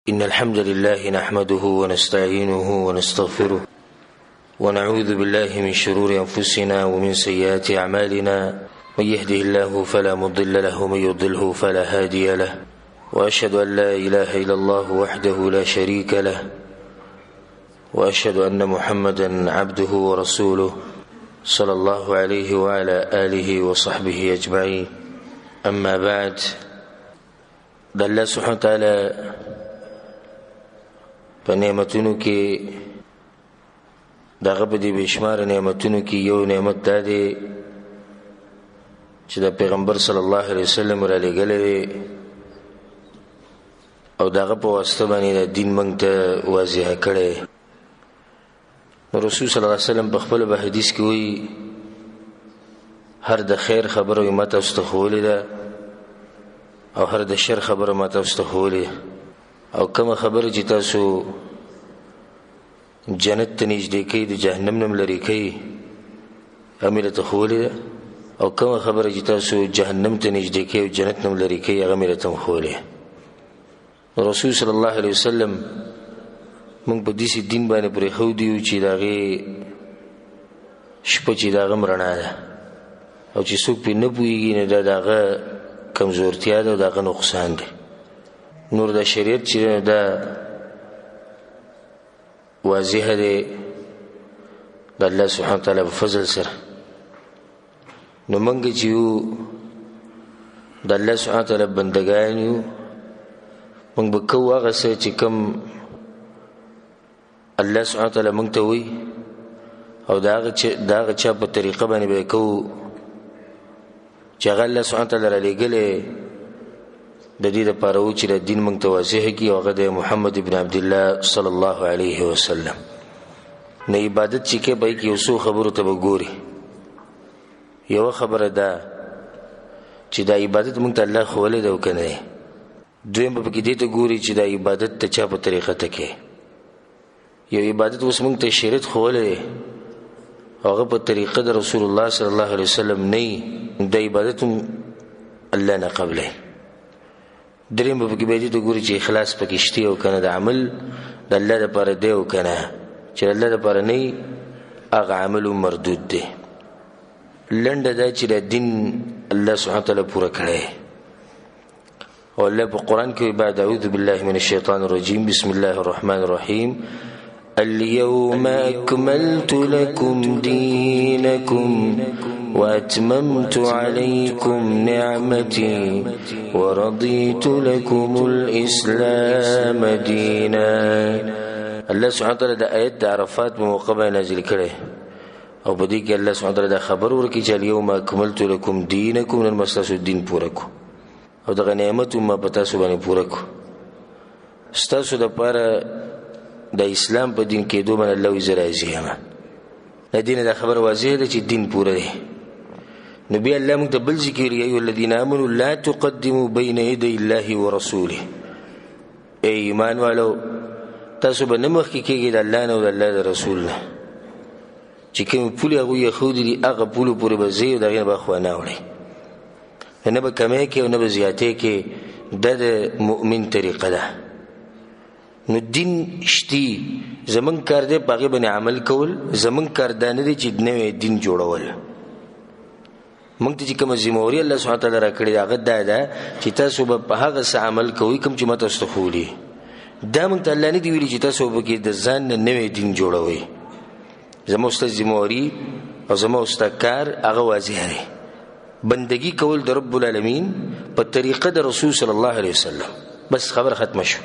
إن الحمد لله نحمده ونستعينه ونستغفره ونعوذ بالله من شرور أنفسنا ومن سيئات أعمالنا. من يهده الله فلا مضل له ومن يضلله فلا هادي له، وأشهد أن لا إله إلا الله وحده لا شريك له، وأشهد أن محمدا عبده ورسوله صلى الله عليه وعلى آله وصحبه أجمعين. أما بعد، الله سبحانه وتعالى په نعمتونو کې دغه په دې بشمار نعمتونو کې یو نعمت دا دی چې د پیغمبر صلی الله علیه وسلم را لېږلی او دغه په واسطه باندې د دین موږ ته واضح کړی. رسول صلی الله علیه وسلم په خپل په حدیث کې وایي هر د خیر خبره ما تاسو ته ښوولې ده او هر د شر خبره ما تاسو ته ښوولې، او کومه خبره چې تاسو جنت ته نږدې کوي د جهنم نه لرې کوي هغه مې راته ښوولې ده، او کومه خبره چې تاسو جهنم ته نږدې کوي او جنت نه لرې کوي هغه مې راته ښوولې. رسول صلی الله علیه وسلم موږ په داسې دین باندې پرېښودي یو چې د هغې شپه چې د هغه رڼا ده، او چې څوک پرې نه پوهېږي نو دا د هغه کمزورتیا ده او د هغه نقصان دی. نور د شریعت چې دا واضح دی د الله سبحانه وتعالی په فضل سره. نو موږ چې یو د الله سبحانه وتعالی بندګان یو، موږ به کوو هغه څه چې کوم الله سبحانه وتعالی موږ ته وایي، او د هغه چا په طریقه باندې به کوو چې هغه الله سبحانه وتعالی را لېږلی د دې لپاره و چې د دین موږ ته واضح کړي، او هغه د محمد ابن عبدالله صلی الله علیه وسلم. نه عبادت چې کې به کې یو څو خبرو ته به ګوري. یوه خبره ده چې دا عبادت موږ ته الله ښوولی ده او که نه دی. دویم به پکې دې ته ګوري چې دا عبادت د چا په طریقه ته کې. یو عبادت اوس موږ ته شریعت ښوولی دی او هغه په طریقه د رسول الله صلی الله علیه وسلم نه وي، دا عبادت هم الله نه قبلی. دریم به پکې به دې ته ګوري چې اخلاص پکې شته او که نه، د عمل د الله دپاره دی او که نه. چې د الله دپاره نه وي هغه عمل هم مردود دی. لنډه دا چې د دین الله سبحانه وتعالی پوره کړی، او الله په قرآن کې بعد اعوذ بالله من الشیطان الرجیم بسم الله الرحمن الرحیم اليوم أكملت لكم دينكم وأتممت عليكم نعمتي ورضيت لكم الإسلام دينا. الله سبحانه وتعالى دا آیت د عرفات په موقع باندې نازل کړی، او په دې کې الله سبحانه وتعالى دا خبر ورکړي چې اليوم أكملت لكم دينكم، نن ما ستاسو دین پوره کو او دغه نعمت ما په تاسو باندې پوره کو. ستاسو دپاره د اسلام په دین کې دومره الله وی زه راضي یم. د دین دا خبر واضح ده چې دین پوره دی. نو بیا الله موږ ته بل ذکر یا ایها الذین آمنوا لا تقدموا بین یدی الله ورسوله. ای ایمان والو، تاسو به نه مخکې کېږئ د الله نه او د الله د رسول نه. چې کوم پولې هغوی ایښودي دي هغه پولو پورې به ځئ او د هغې نه به اخوا نه وړئ، نه به کمی کې او نه به زیاتې کې. دا د مؤمن طریقه ده. نو دین شتی زمون کار دی په هغې باندې عمل کول، زمون کار دا نه دی چې نوی دین جوړول. موږ ته چې کومه ذمهواري الله سبحانه وتعالی راکړې ده هغه دا ده چې تاسو به په هغه څه عمل کوئ کوم چې ما تاسو ته ښوولي. دا موږ ته الله نه دي ویلي چې تاسو به کې د ځان نه نوی دین جوړوئ. زما ستا ذمهواري او زما ستا کار هغه واضح دی، بندگی کول د رب العالمین په طریقه د رسول صلی الله علیه وسلم. بس خبر ختمه شو.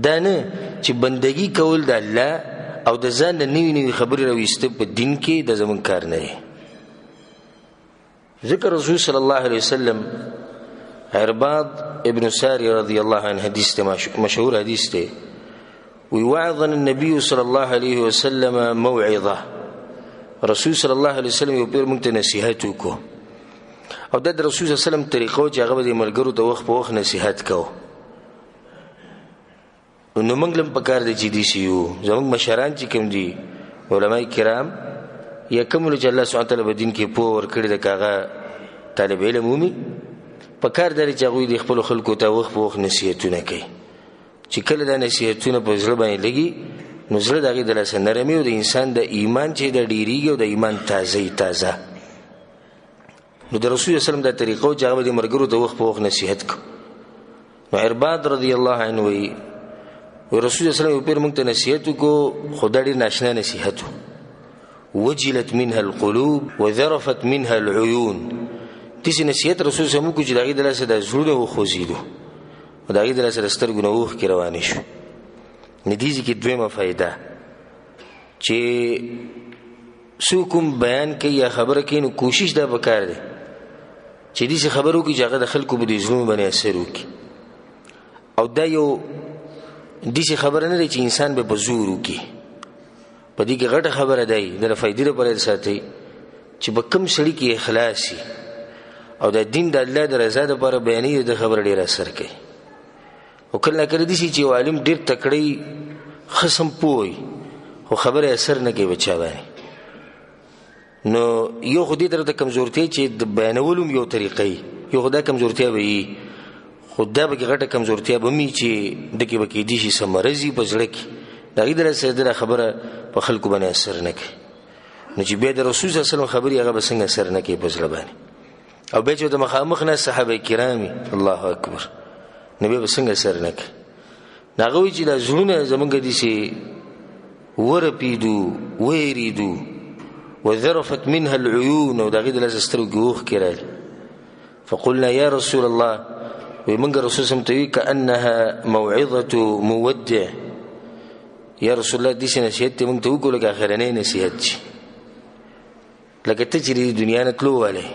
دا نه چې بندگی کول د الله او د ځان نه نوي نوي خبرې راویسته په دین کې د زمون کار نه دی. ذکر رسول صلی الله علیه وسلم عرباض ابن ساری رضی الله عنه حدیث ته مشهور حدیث ته وی وعظنا النبي صلی الله علیه وسلم موعظه. رسول صلی الله علیه وسلم یو پیر موږ ته نصیحت وکړو، او دا د رسول صلی الله علیه وسلم طریقه چې هغه به د ملګرو ته وخت په وخت نصیحت کوو. نو موږ لم پکار دی چې دې شي یو زموږ مشران چې کوم دي علماء کرام یا کوم چې الله سبحانه وتعالی په دین کې پوه ورکړي د هغه طالب علم ومي پکار دی چې هغوی د خپلو خلکو ته وخت په وخت نصیحتونه کوي چې کله دا نصیحتونه په زړه باندې لګي نو زړه دغه د لاسه نرمي او د انسان د ایمان چې د ډیریږي او د ایمان تازه نو د رسول الله سلام د طریقو چې هغه د مرګرو د وخت په وخت نصیحت کو نو عرباد رضی الله عنه وی رسول الله سلام په موږ ته نصیحت کو خدای ډیر ناشنا نصیحت وجلت منها القلوب وذرفت منها العيون دې نصیحت رسول الله سلام کو چې دغه د لاسه د زړه وخوزیدو او دغه د لاسه د سترګو نه وښ کې روان شو ندیزی کی دویمه فائدہ چې څوک بیان کوي یا خبره کوي نو کوشش دا وکړ دي چې دې خبرو کې ځای د خلکو په دې ژوند باندې اثر وکړي او دا یو دې خبره نه چې انسان به بزور وکړي په دې کې غټه خبره دی د فائدې لپاره ساتي چې به کم سړي کې اخلاصي او د دین د الله د رضا لپاره بیانې د خبر ډیر اثر کوي او کله کله دي چې عالم ډیر تکړی خصم پوي خو خبره اثر نه کوي بچا باندې نو یو خو دې درته کمزورتي چې د بیانولم یو طریقې یو خدا کمزورتي وي خدا به غټه کمزورتي به می چې دغه به کې دي شي سمرزي بزړه کې دا غیدره سره خبره په خلکو باندې اثر نه کوي نو چې به د رسول صلی الله علیه وسلم خبري هغه به څنګه اثر نه کوي بزړه باندې او به چې د مخامخ نه صحابه کرامي الله اکبر نبی به څنګه اثر نه کوي ناغوي چې د زړونه زمونږ دي سي ورپیدو ويریدو وذرفت منها العيون ودغه د لسترو غوخ کړل فقلنا يا رسول الله ومنګ رسول سم توي كانها موعظه مودع يا رسول الله دې نصیحت مونږ ته وکړه اخرنه نصیحت شي لکه ته چې دنیا نه تلو والے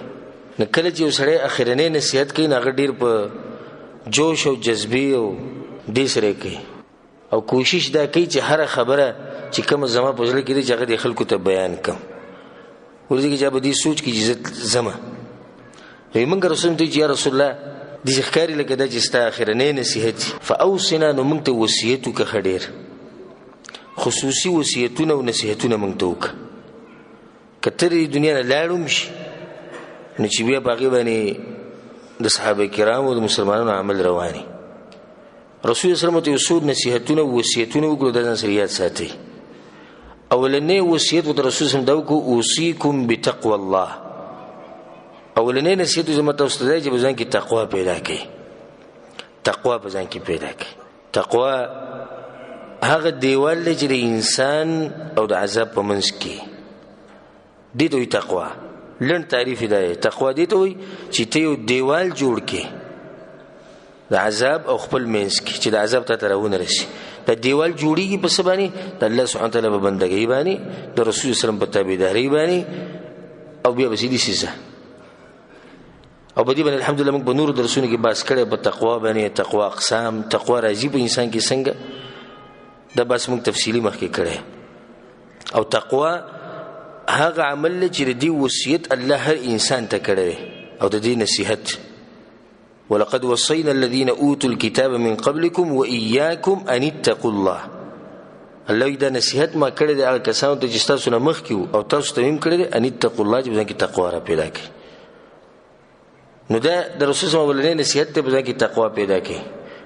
نکله چې وسړی اخرنه نصیحت کوي ناغ ډیر په جوش او جذبه او دې سره کوي او کوشش دا کوي چې هر خبره چې کوم زما په ځل کې دې ځای د خلکو ته بیان کوم ورته کې چې به دې سوچ کې عزت زما ویمنګ رسول ته چې یا رسول الله دې ښکاری لکه د چې ستا اخرنه نصیحت فاوصنا نو موږ ته وصیت وکړه خډیر خصوصي وصیتونه او نصیحتونه موږ ته وکړه کترې دنیا نه لاړم شي نو چې بیا باغی باندې د صحابه کرامو او د مسلمانانو عمل رواني رسول الله صلی الله علیه وسلم نصیحتونه او وصیتونه وکړو د نصریات ساتي اولنې وصیت د رسول الله دا کو اوصيکم بتقوا الله اولنې نصیحت زما ته استاد چې بزن کې تقوا پیدا کړي تقوا بزن کې پیدا کړي تقوا هغه دیوال چې د انسان او د عذاب په منځ کې دي دوی تقوا لن تعریف دی تقوا دي ته وي چې ته یو دیوال جوړ کې د عذاب او خپل منځ کې چې د عذاب ته ترونه راشي د دیوال جوړیږي په سبانه د الله سبحانه تعالی په بندګۍ باندې د رسول سلام په تابعداري باندې او بیا بسیدي سيزه او بدی باندې الحمدلله موږ په نور درسونه کې باس کړي په تقوا باندې تقوا اقسام تقوا راځي په انسان کې څنګه دا بس موږ تفصیلی مخکې کړي او تقوا هغه عمل چې دی وصیت الله هر انسان ته کړی او د دې نصيحت ولقد وصينا الذين اوتوا الكتاب من قبلكم واياكم ان اتقوا الله الله دا نصيحت ما کړی د هغه کسانو ته چې تاسو نه مخ کیو او تاسو ته هم کړی ان اتقوا الله چې ځکه تقوا را پیدا کړي نو دا د رسول الله ولنه نصيحت ته ځکه تقوا پیدا کړي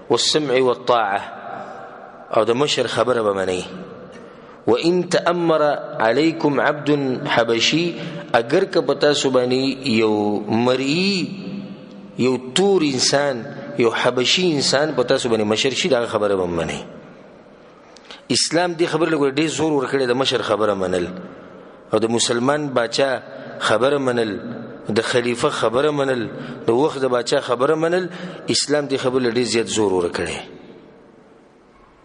والسمع والطاعه او د مشر خبره به منئ وان تأمر عليكم عبد حبشي اگر که پتا سبانی یو مری یو تور انسان یو حبشي انسان پتا سبانی مشر شي دا خبره ومنه اسلام دی خبر لګور ډیر زور ورکړي د مشر خبره منل او د مسلمان باچا خبره منل د خلیفہ خبره منل د وخت د باچا خبره منل اسلام دی خبر ډیر زیات زور ورکړي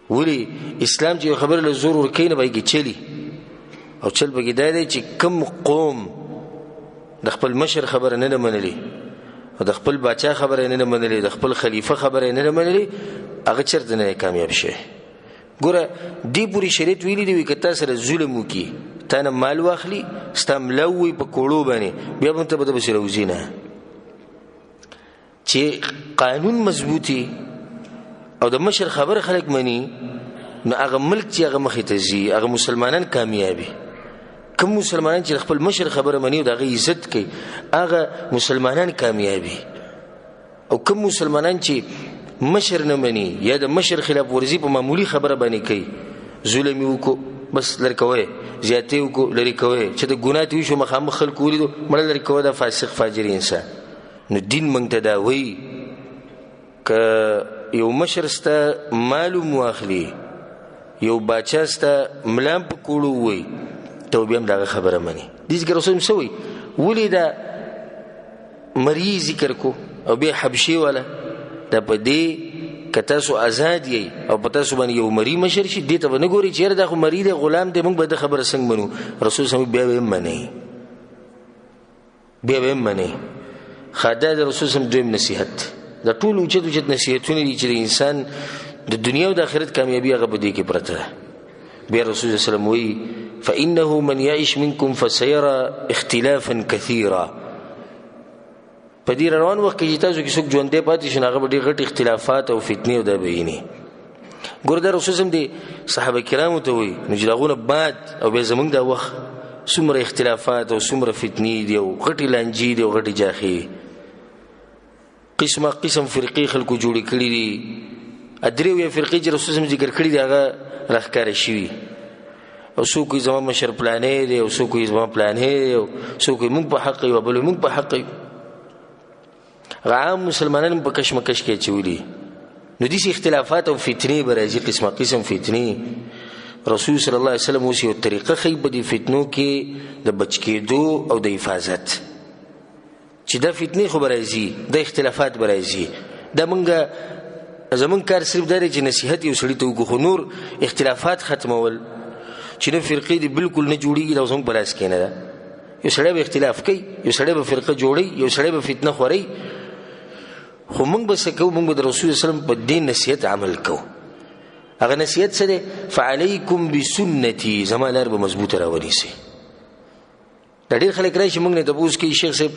ولی اسلام چې خبر له زور ورکینه بایږي چلی او چل بګی دی چې کم قوم د خپل مشر خبره نه منلي او د خپل باچا خبره نه منلي د خپل خلیفہ خبره نه منلي هغه چرته نه کامیاب شي ګوره دی پوری شریعت ویلي دی کته سره ظلم وکي تانه مال واخلي استملوي په کوړو باندې بیا هم ته به بشره وزینه چې قانون مضبوطي او د مشر خبر خلک مني نو هغه ملک چې هغه مخې ته ځي هغه مسلمانان کامیابي کوم مسلمانان چې خپل مشر خبره مني او د عزت کوي هغه مسلمانان کامیابي او کوم مسلمانان چې مشر نه مني یا د مشر خلاف ورزي په معمولی خبره باندې کوي ظلم وکړو بس لرکوي زیاتې وکړو لري کوي چې د ګناه تی شو مخامخ خلک ولیدو مړ لري کوي دا فاسق فاجر انسان نو دین مونږ ته دا وایي ک یو مشر ستا معلوم واخلي یو باچا ستا ملام په کوړو وای ته بیا هم دا خبره مني دې ذکر رسول سوي ولې دا مریض ذکر کو او بیا حبشي ولا دا په دې کته سو آزاد یي او پتا سو باندې یو مری مشر شي دې ته نه ګوري چې دا خو مری دی غلام دی موږ به د خبره څنګه منو رسول صلی الله علیه وسلم بیا به مني خدای د رسول صلی الله علیه وسلم دویم نصیحت دا ټول اوچت نصیحتونه دي چې انسان د دنیا او د آخرت کامیابی هغه په دې کې پرته ده بیا رسول صلی الله علیه وسلم وی فانه من يعيش منكم فسيرى اختلافا كثيرا په دې روان وخت کې تاسو کې څوک ژوندې پاتې شي هغه ډېر غټ اختلافات او فتنې او د بیني ګورده رسول صلی الله علیه وسلم صحابه کرامو ته وی نجلاغونه بعد او به زمونږ د وخت څومره اختلافات او څومره فتنې دي او غټي لانجې دي او غټي جاخي قسم فرقې خلکو جوړې کړې دي ادریو یا فرقې چې رسول صلی ذکر کړی دی هغه راخکاره شي او څوک زما مشر پلانې دی او څوک زما پلانې دی او څوک موږ په حق یو بل موږ په حق عام مسلمانان په کشمکش کې چولي نو دي اختلافات او فتنې برازي قسم فتنې رسول صلی الله علیه وسلم اوس یو طریقه خی په دې فتنو کې د بچ کېدو او د حفاظت چې دا فتنې خو برازي د اختلافات برازي دا مونږه زمون کار صرف دا چې نصيحت یو سړی ته وکړو نور اختلافات ختمول چې نه فرقې دي بالکل نه جوړیږي دا زموږ بلاس کې نه ده یو سړی به اختلاف کوي یو سړی به فرقه جوړي یو سړی به فتنه خوري خو موږ به څه کوو موږ به د رسول صلی الله علیه وسلم په دین نصیحت عمل کوو هغه نصیحت څه دی فعلیکم بسنتي زما لار به مضبوطه راونیسي دا ډېر خلک راشي موږ نه تپوس کوي شیخ صاحب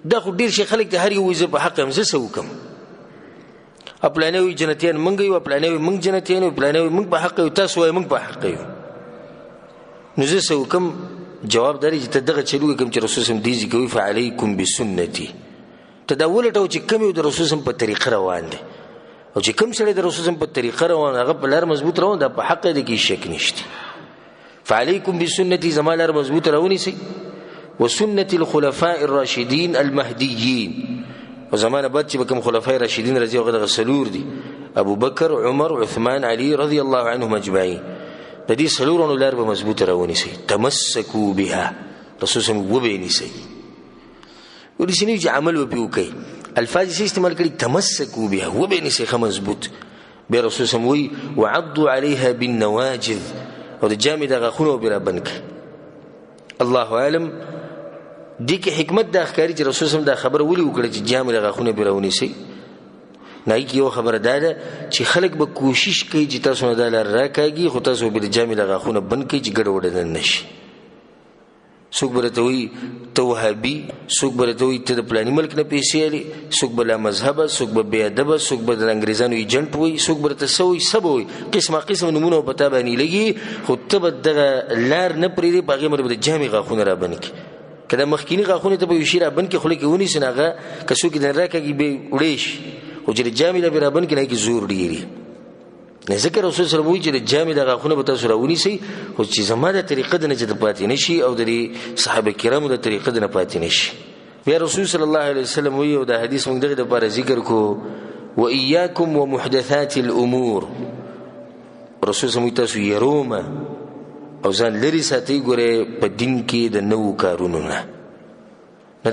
دا خو ډېر شي خلک ته هر یو ویزه په حق هم زه څه وکړم پلانوي جنتیان موږ یو پلانوي موږ جنتیان یو پلانوي موږ په حق یو تاسو وایي موږ په حق یو نو زه څه وکړم جواب داري چې ته دغه چلو کوم چې رسول صلی الله علیه وسلم کوي فعلیکم بسنتي تداول ته چې کوم د رسول صلی الله علیه وسلم په طریقه روان دي او چې کوم سره د رسول صلی الله علیه وسلم په طریقه روان هغه په لار مضبوط روان ده په حق دي کې شک نشته فعلیکم بسنتي زما لار مضبوط رواني سي وسنه الخلفاء الراشدين المهديين وزمان بعد چې کوم خلفای راشدین رضی الله عنهم سلور دي ابو بکر عمر عثمان علي رضی الله عنهم اجمعين د دې سلورونو لار به مضبوط رواني سي تمسكوا بها رسول صلی الله علیه وسلم وبیني سي ورسینی چې عمل وکړي الفاظ یې استعمال کړي تمسكوا بها وبیني سي مضبوط به رسول صلی الله علیه وسلم وعضوا عليها بالنواجذ او د جامد غخونو بلا بنک الله اعلم دي کې حکمت د اخکاری چې رسول صلی الله علیه وسلم دا خبر ولي وکړي چې جامد غخونو بیرونی سي نه کی یو خبر ده چې خلک به کوشش کوي چې تاسو نه دلار راکاږي خو تاسو به جامد غخونو بند کوي چې ګډ وډ نه نشي څوک برته وي توهبي څوک برته وي ته د پلاني ملک نه پیسې علي څوک بل مذهب څوک به بی ادب څوک به د انګريزانو ایجنټ وي څوک برته سوي سبوي قسم نمونه پتا باندې لګي خو ته به لار نه پریری باغې مر به جامد غخونو را بند کی کله مخکینی غاخونه ته به یشیره بن کې خلک ونی سناغه کسو کې دن راکږي به وړیش او چې جامد به را بن کې نه کې زور ډیری نه ذکر رسول صلی الله علیه وسلم چې جامد غاخونه به تاسو راونی سي او چې زماده طریقه د نجد پاتې نشي او د صحابه کرامو د طریقه د نه پاتې نشي بیا رسول صلی الله علیه وسلم وی او د حدیث موږ دغه لپاره ذکر کو و اياکم ومحدثات الامور رسول صلی الله علیه وسلم يروما او ځان لري ساتي ګوره په دین کې د نوو کارونو نه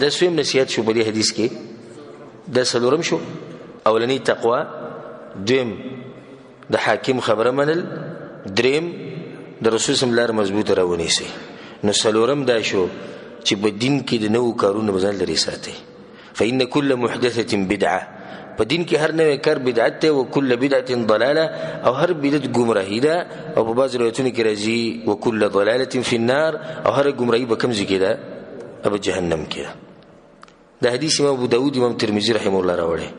دا سویم نصیحت شو په دې حدیث کې د سلورم شو اولنی تقوا دویم د حاکم خبره منل دریم د رسول صلی الله علیه وسلم مضبوط راونی سي نو سلورم دا شو چې په دین کې د نوو کارونو ځان لري ساتي فإن كل محدثه بدعه په دین کې هر نوې کار بدعت ته او کله بدعت ضلاله او هر بدعت گمراهی ده او په بعض روایتونو کې راځي او کله ضلاله فی النار او هر گمراهی به کوم ځای کې ده اب جهنم کې ده حدیث امام ابو داود امام ترمذی رحم الله راوړي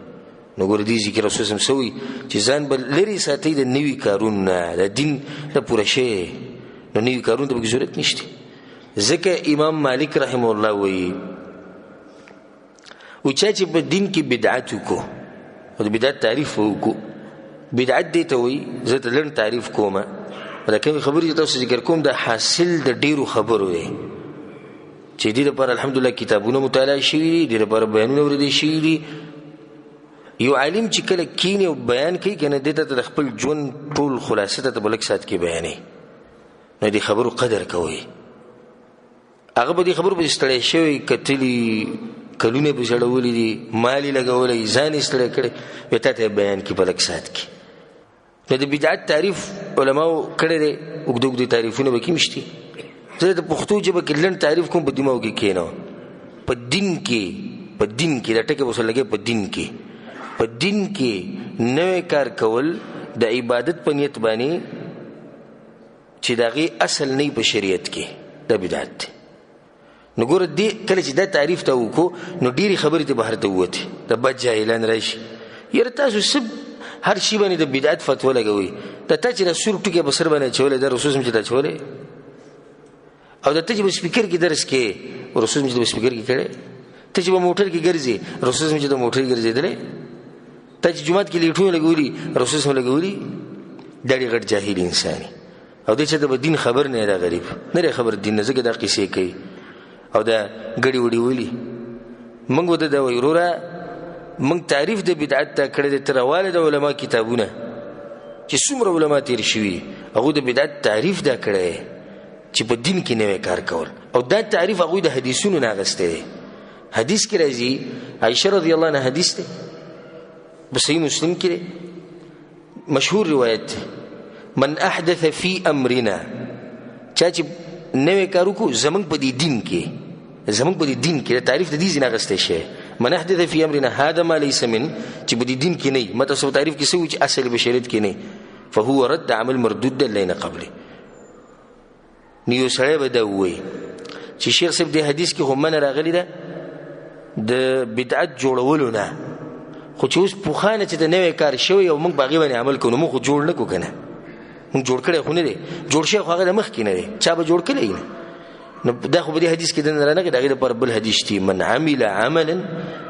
نو ګور دي ذکر رسول الله سوي چې ځان بل لري ساتي د نوې کارونه د دین د پوره شی نو نوې کارونه ته ضرورت نشته ځکه امام مالک رحم الله وایي او چې په دین کې بدعت کو او د بدعت تعریف وکړو. بدعت دې ته وایي زه ته لږ تعریف کوم دا کوم خبرې چې تاسو ذکر کوم د حاصل د ډیرو خبرو دی چې دې لپاره الحمدلله کتابونه مطالعه شوي دي، دې لپاره بیانونه اوریدل شوي دي. یو عالم چې کله کینی او بیان کوي کنه دې ته د خپل ژوند ټول خلاصه ته بلک سات کې بیانې، نو دې خبرو قدر کوي. هغه به دې خبرو په ستړی شوی کتلی کلونه په جوړولې دي مالی لګولې ځان ستړی کړي وته ته بیان کې بلک سات کې. نو د بدعت تعریف علماو کړی دی وګدوګ تعریفونه به کې مشتي. زه د پښتو ژبه کې لن تعریف کوم په دماغ کې کینو. په دین کې د ټکه وسه لګي په دین کې نوې کار کول د عبادت په نیت باندې چې دغه اصل نه په شریعت کې د بدعت. نو ګور دې کله چې دا تعریف ته وکړو نو ډېری خبرې ته بهر ته ووتې د بد جاهلان راشي یاره تاسو سب هر شي باندې د بدعت فتوا لګوي. د تا چې رسول ټکي بسر باندې چولې د رسول سم چې دا چولې او د ته چې سپیکر کې درس کې رسول سم چې سپیکر کې کړي ته چې موټر کې ګرځي رسول سم چې د موټر کې ګرځېدلې ته چې جمعه کې لیټو لګولي رسول سم لګولي دا ډېر غټ جاهل انسان او دې چې د دین خبر نه را غریب نه خبر دین نه زګه د قصې کوي او دا غړي وړي ولي. موږ وته دا ویروره موږ تعریف د بدعت ته کړی د ترواله د علما کتابونه چې څومره علما تیر شوي هغه د بدعت تعریف دا کړی چې په دین کې نوې کار کول او دا تعریف هغه د حدیثونو نه غسته دی. حدیث کې راځي عائشہ رضی الله عنها حدیث دی صحیح مسلم کې مشهور روایت من احدث فی امرنا چا چې نوې کار وکړو زمنګ په دې دین کې تعریف د دې ځنه غسته شي. من احدث فی امرنا هذا ما ليس من چې په دې دین کې نه مته سو تعریف کې سوي چې اصل بشریت کې نه فهو رد عمل مردود لنا قبله. نیو سره به دا وایي چې شیخ صاحب دې حدیث کې هم نه راغلی ده د بدعت جوړولو نه خو چې اوس په خانه چې د نوې کار شوی او موږ باغی باندې عمل کوو موږ خو جوړ نه کو کنه موږ جوړ کړی خو نه دی جوړ شي خو هغه مخ کې نه دی چا به جوړ کړی نه. نو دا خو په دې حدیث کې د نه راغلی دغه پر بل حدیث دی من عمل عملا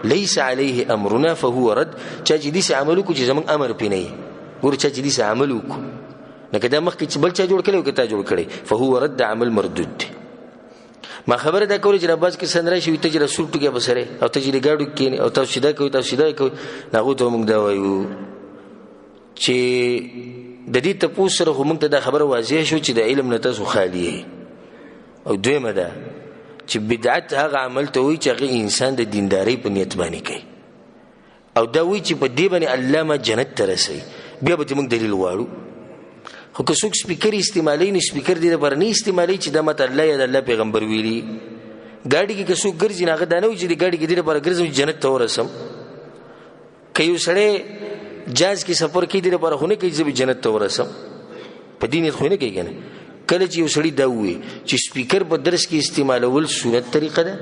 ليس عليه امرنا فهو رد. چا چې دې عمل کو چې زمونږ امر پینې ګور چا چې دې عمل کو نه کدا مخ کې بل چا جوړ کړي او کتا جوړ کړي فهو رد عمل مردود. ما خبره دا کوي چې رباز کې سندره شي ته چې رسول ټکي بسره او ته چې ګاډو کې او تاسو سیده کوي ناغو ته موږ دا وایو چې د دې ته پوسره هم ته دا خبره واضح شو چې د علم نه تاسو خالی او دویمه ده چې بدعت هغه عمل ته وي چې هغه انسان د دینداري په نیت باندې کوي او دا وی چې په دې باندې الله ما جنت ته رسي بیا به موږ دلیل واړو. خو که څوک سپیکر استعمالي نه سپیکر دې لپاره نه استعمالي چې د مت الله یا د الله پیغمبر ویلي ګاډي کې څوک ګرځي نه غدا نه وي چې د ګاډي کې دې لپاره ګرځم جنت ته ورسم. کيو سره جاز کې سفر کې دې لپاره خونه کې چې جنت ته ورسم په دې نه خو نه کوي کنه. کله چې یو سړی دا وي چې سپیکر په درس کې استعمالول سنت طریقه ده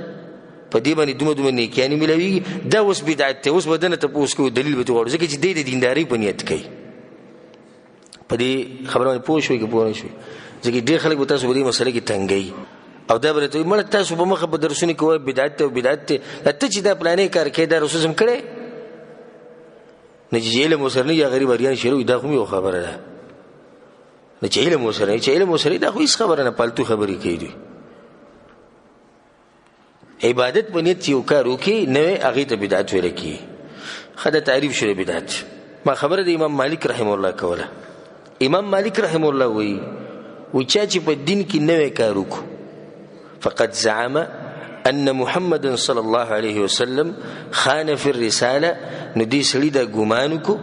په دې باندې دومره نیکیانی ملوي دا اوس بدعت ته اوس بدن ته پوس کو دلیل به وړو ځکه چې د دینداري په نیت کوي. په دې خبرونه پوه شوي کې پوه نه شوي ځکه ډېر خلک به تاسو په دې مسله کې تنګي او دا به ته مړ تاسو په مخه په درسونه کې وای بدعت ته چې دا پلانې کار کې دا رسول هم کړي نه چې علم وسرنی یا غریب اریان شروع دا کومه خبره ده نه چې علم وسرنی دا خو هیڅ خبره نه پالتو خبرې کوي. عبادت بنیت یو کار وکي نه هغه ته بدعت ویل کی خدای تعریف شوی بدعت. ما خبره د امام مالک رحم الله کوله. امام مالک رحم الله وی چې په دین کې نوې کار وکړو فقد زعم ان محمد صلی الله علیه وسلم خان فی الرساله نو دې سړي دا ګمان کو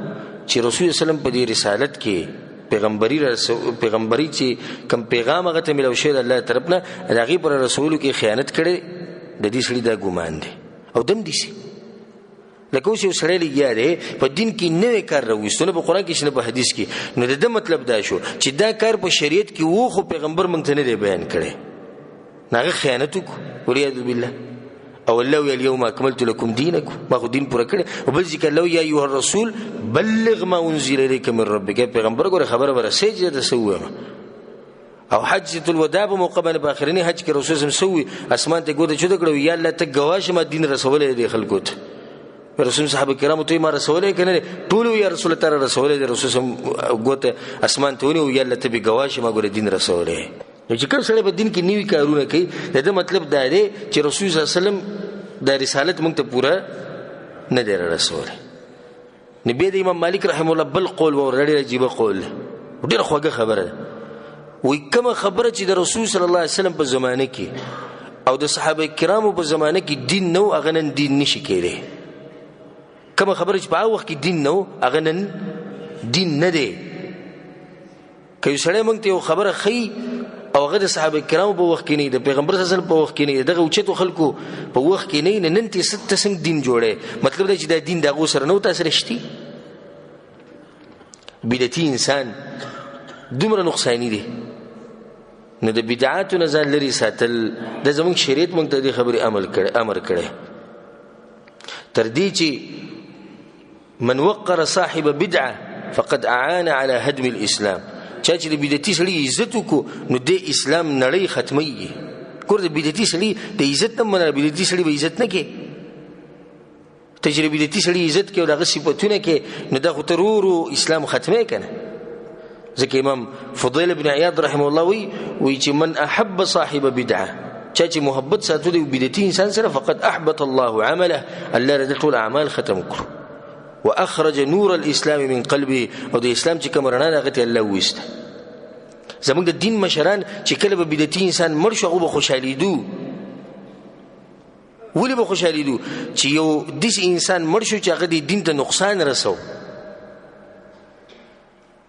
چې رسول سلام په دې رسالت کې پیغمبري چې کوم پیغام هغه ته ملو شه د الله طرفنا هغه پر رسول کې خیانت کړي د دې سړي دا ګمان دی او دم دي سي لکه اوس یو سړی لګیا په دین کې نوې کار راوستونه په قران کې شنه په حدیث کې نو د مطلب دا شو چې دا کار په شریعت کې وو خو پیغمبر مونږ ته نه بیان کړي ناغه خیانت وکړو ولید بالله او الله اليوم اكملت لكم دينكم ما خو دین پوره کړي او بل ذکر لو یا ایها الرسول بلغ ما انزل اليك من ربك پیغمبر ګوره خبره ورسېږي د سوه او حجۃ الوداع په موقع باندې په اخرنی حج کې رسول سم سوي اسمان ته ګوته چود کړو یا الله ته گواش ما دین رسول دې خلکو ته رسول صحابه کرامو ته ما رسوله کنه ټول یا رسول الله تعالی رسوله رسول غوته اسمان ته ونی یا الله ته به گواش ما ګور دین رسوله. چې کوم سره په دین کې نیوی کارونه کوي دا مطلب دا دی چې رسول صلی الله علیه وسلم د رسالت مونږ ته پورا نه دی رسوله. نبی د امام مالک رحم الله بل قول ورړي عجیب قول ډیر خوږه خبره ده. وی کوم خبره چې د رسول صلی الله علیه وسلم په زمانه کې او د صحابه کرامو په زمانه کې دین نو اغنن دین نشي کېږي. کوم خبره چې په هغه وخت کې دین نو اغنن دین نه دی. که یو سړی مونږ ته یو خبره خي او هغه د صحابه کرامو په وخت کې نه د پیغمبر صلی الله علیه وسلم په وخت کې نه دغه اوچتو خلکو په وخت کې نه نن ته ست څنګه دین جوړه مطلب دا چې دا دین دغه سره نو تاسو رښتې بدعتي انسان دومره نقصانی دي. نو د بدعاتو نه ځان لري ساتل د زمونږ شریعت مونږ ته د خبرې امر کړي تر دې چې من وقر صاحب بدعه فقد اعان على هدم الاسلام. چا چې د بدعتي سړي عزت وکړو نو د اسلام نړۍ ختمي. ګور د بدعتي سړي د عزت نه منل بدعتي سړي به عزت نه کوي. تجربه بدعتي سړي عزت کوي او دغه صفاتونه کوي نو دا خو ترورو اسلام ختمه کنه. ځکه امام فضیل ابن عیاض رحمه الله وی چې من احب صاحب بدعه چا چې محبت ساتو د بدعتي انسان سره فقط احبط الله عمله الله رد ټول اعمال ختم کړو واخرج نور الاسلام من قلبه او د اسلام چې کوم رڼا هغه ته الله وسته. زموږ د دین مشران چې کله به بدعتي انسان مړ شو هغه به خوشالیدو. ولې به خوشالیدو چې یو داسې انسان مړ شو چې هغه د دین ته نقصان رسو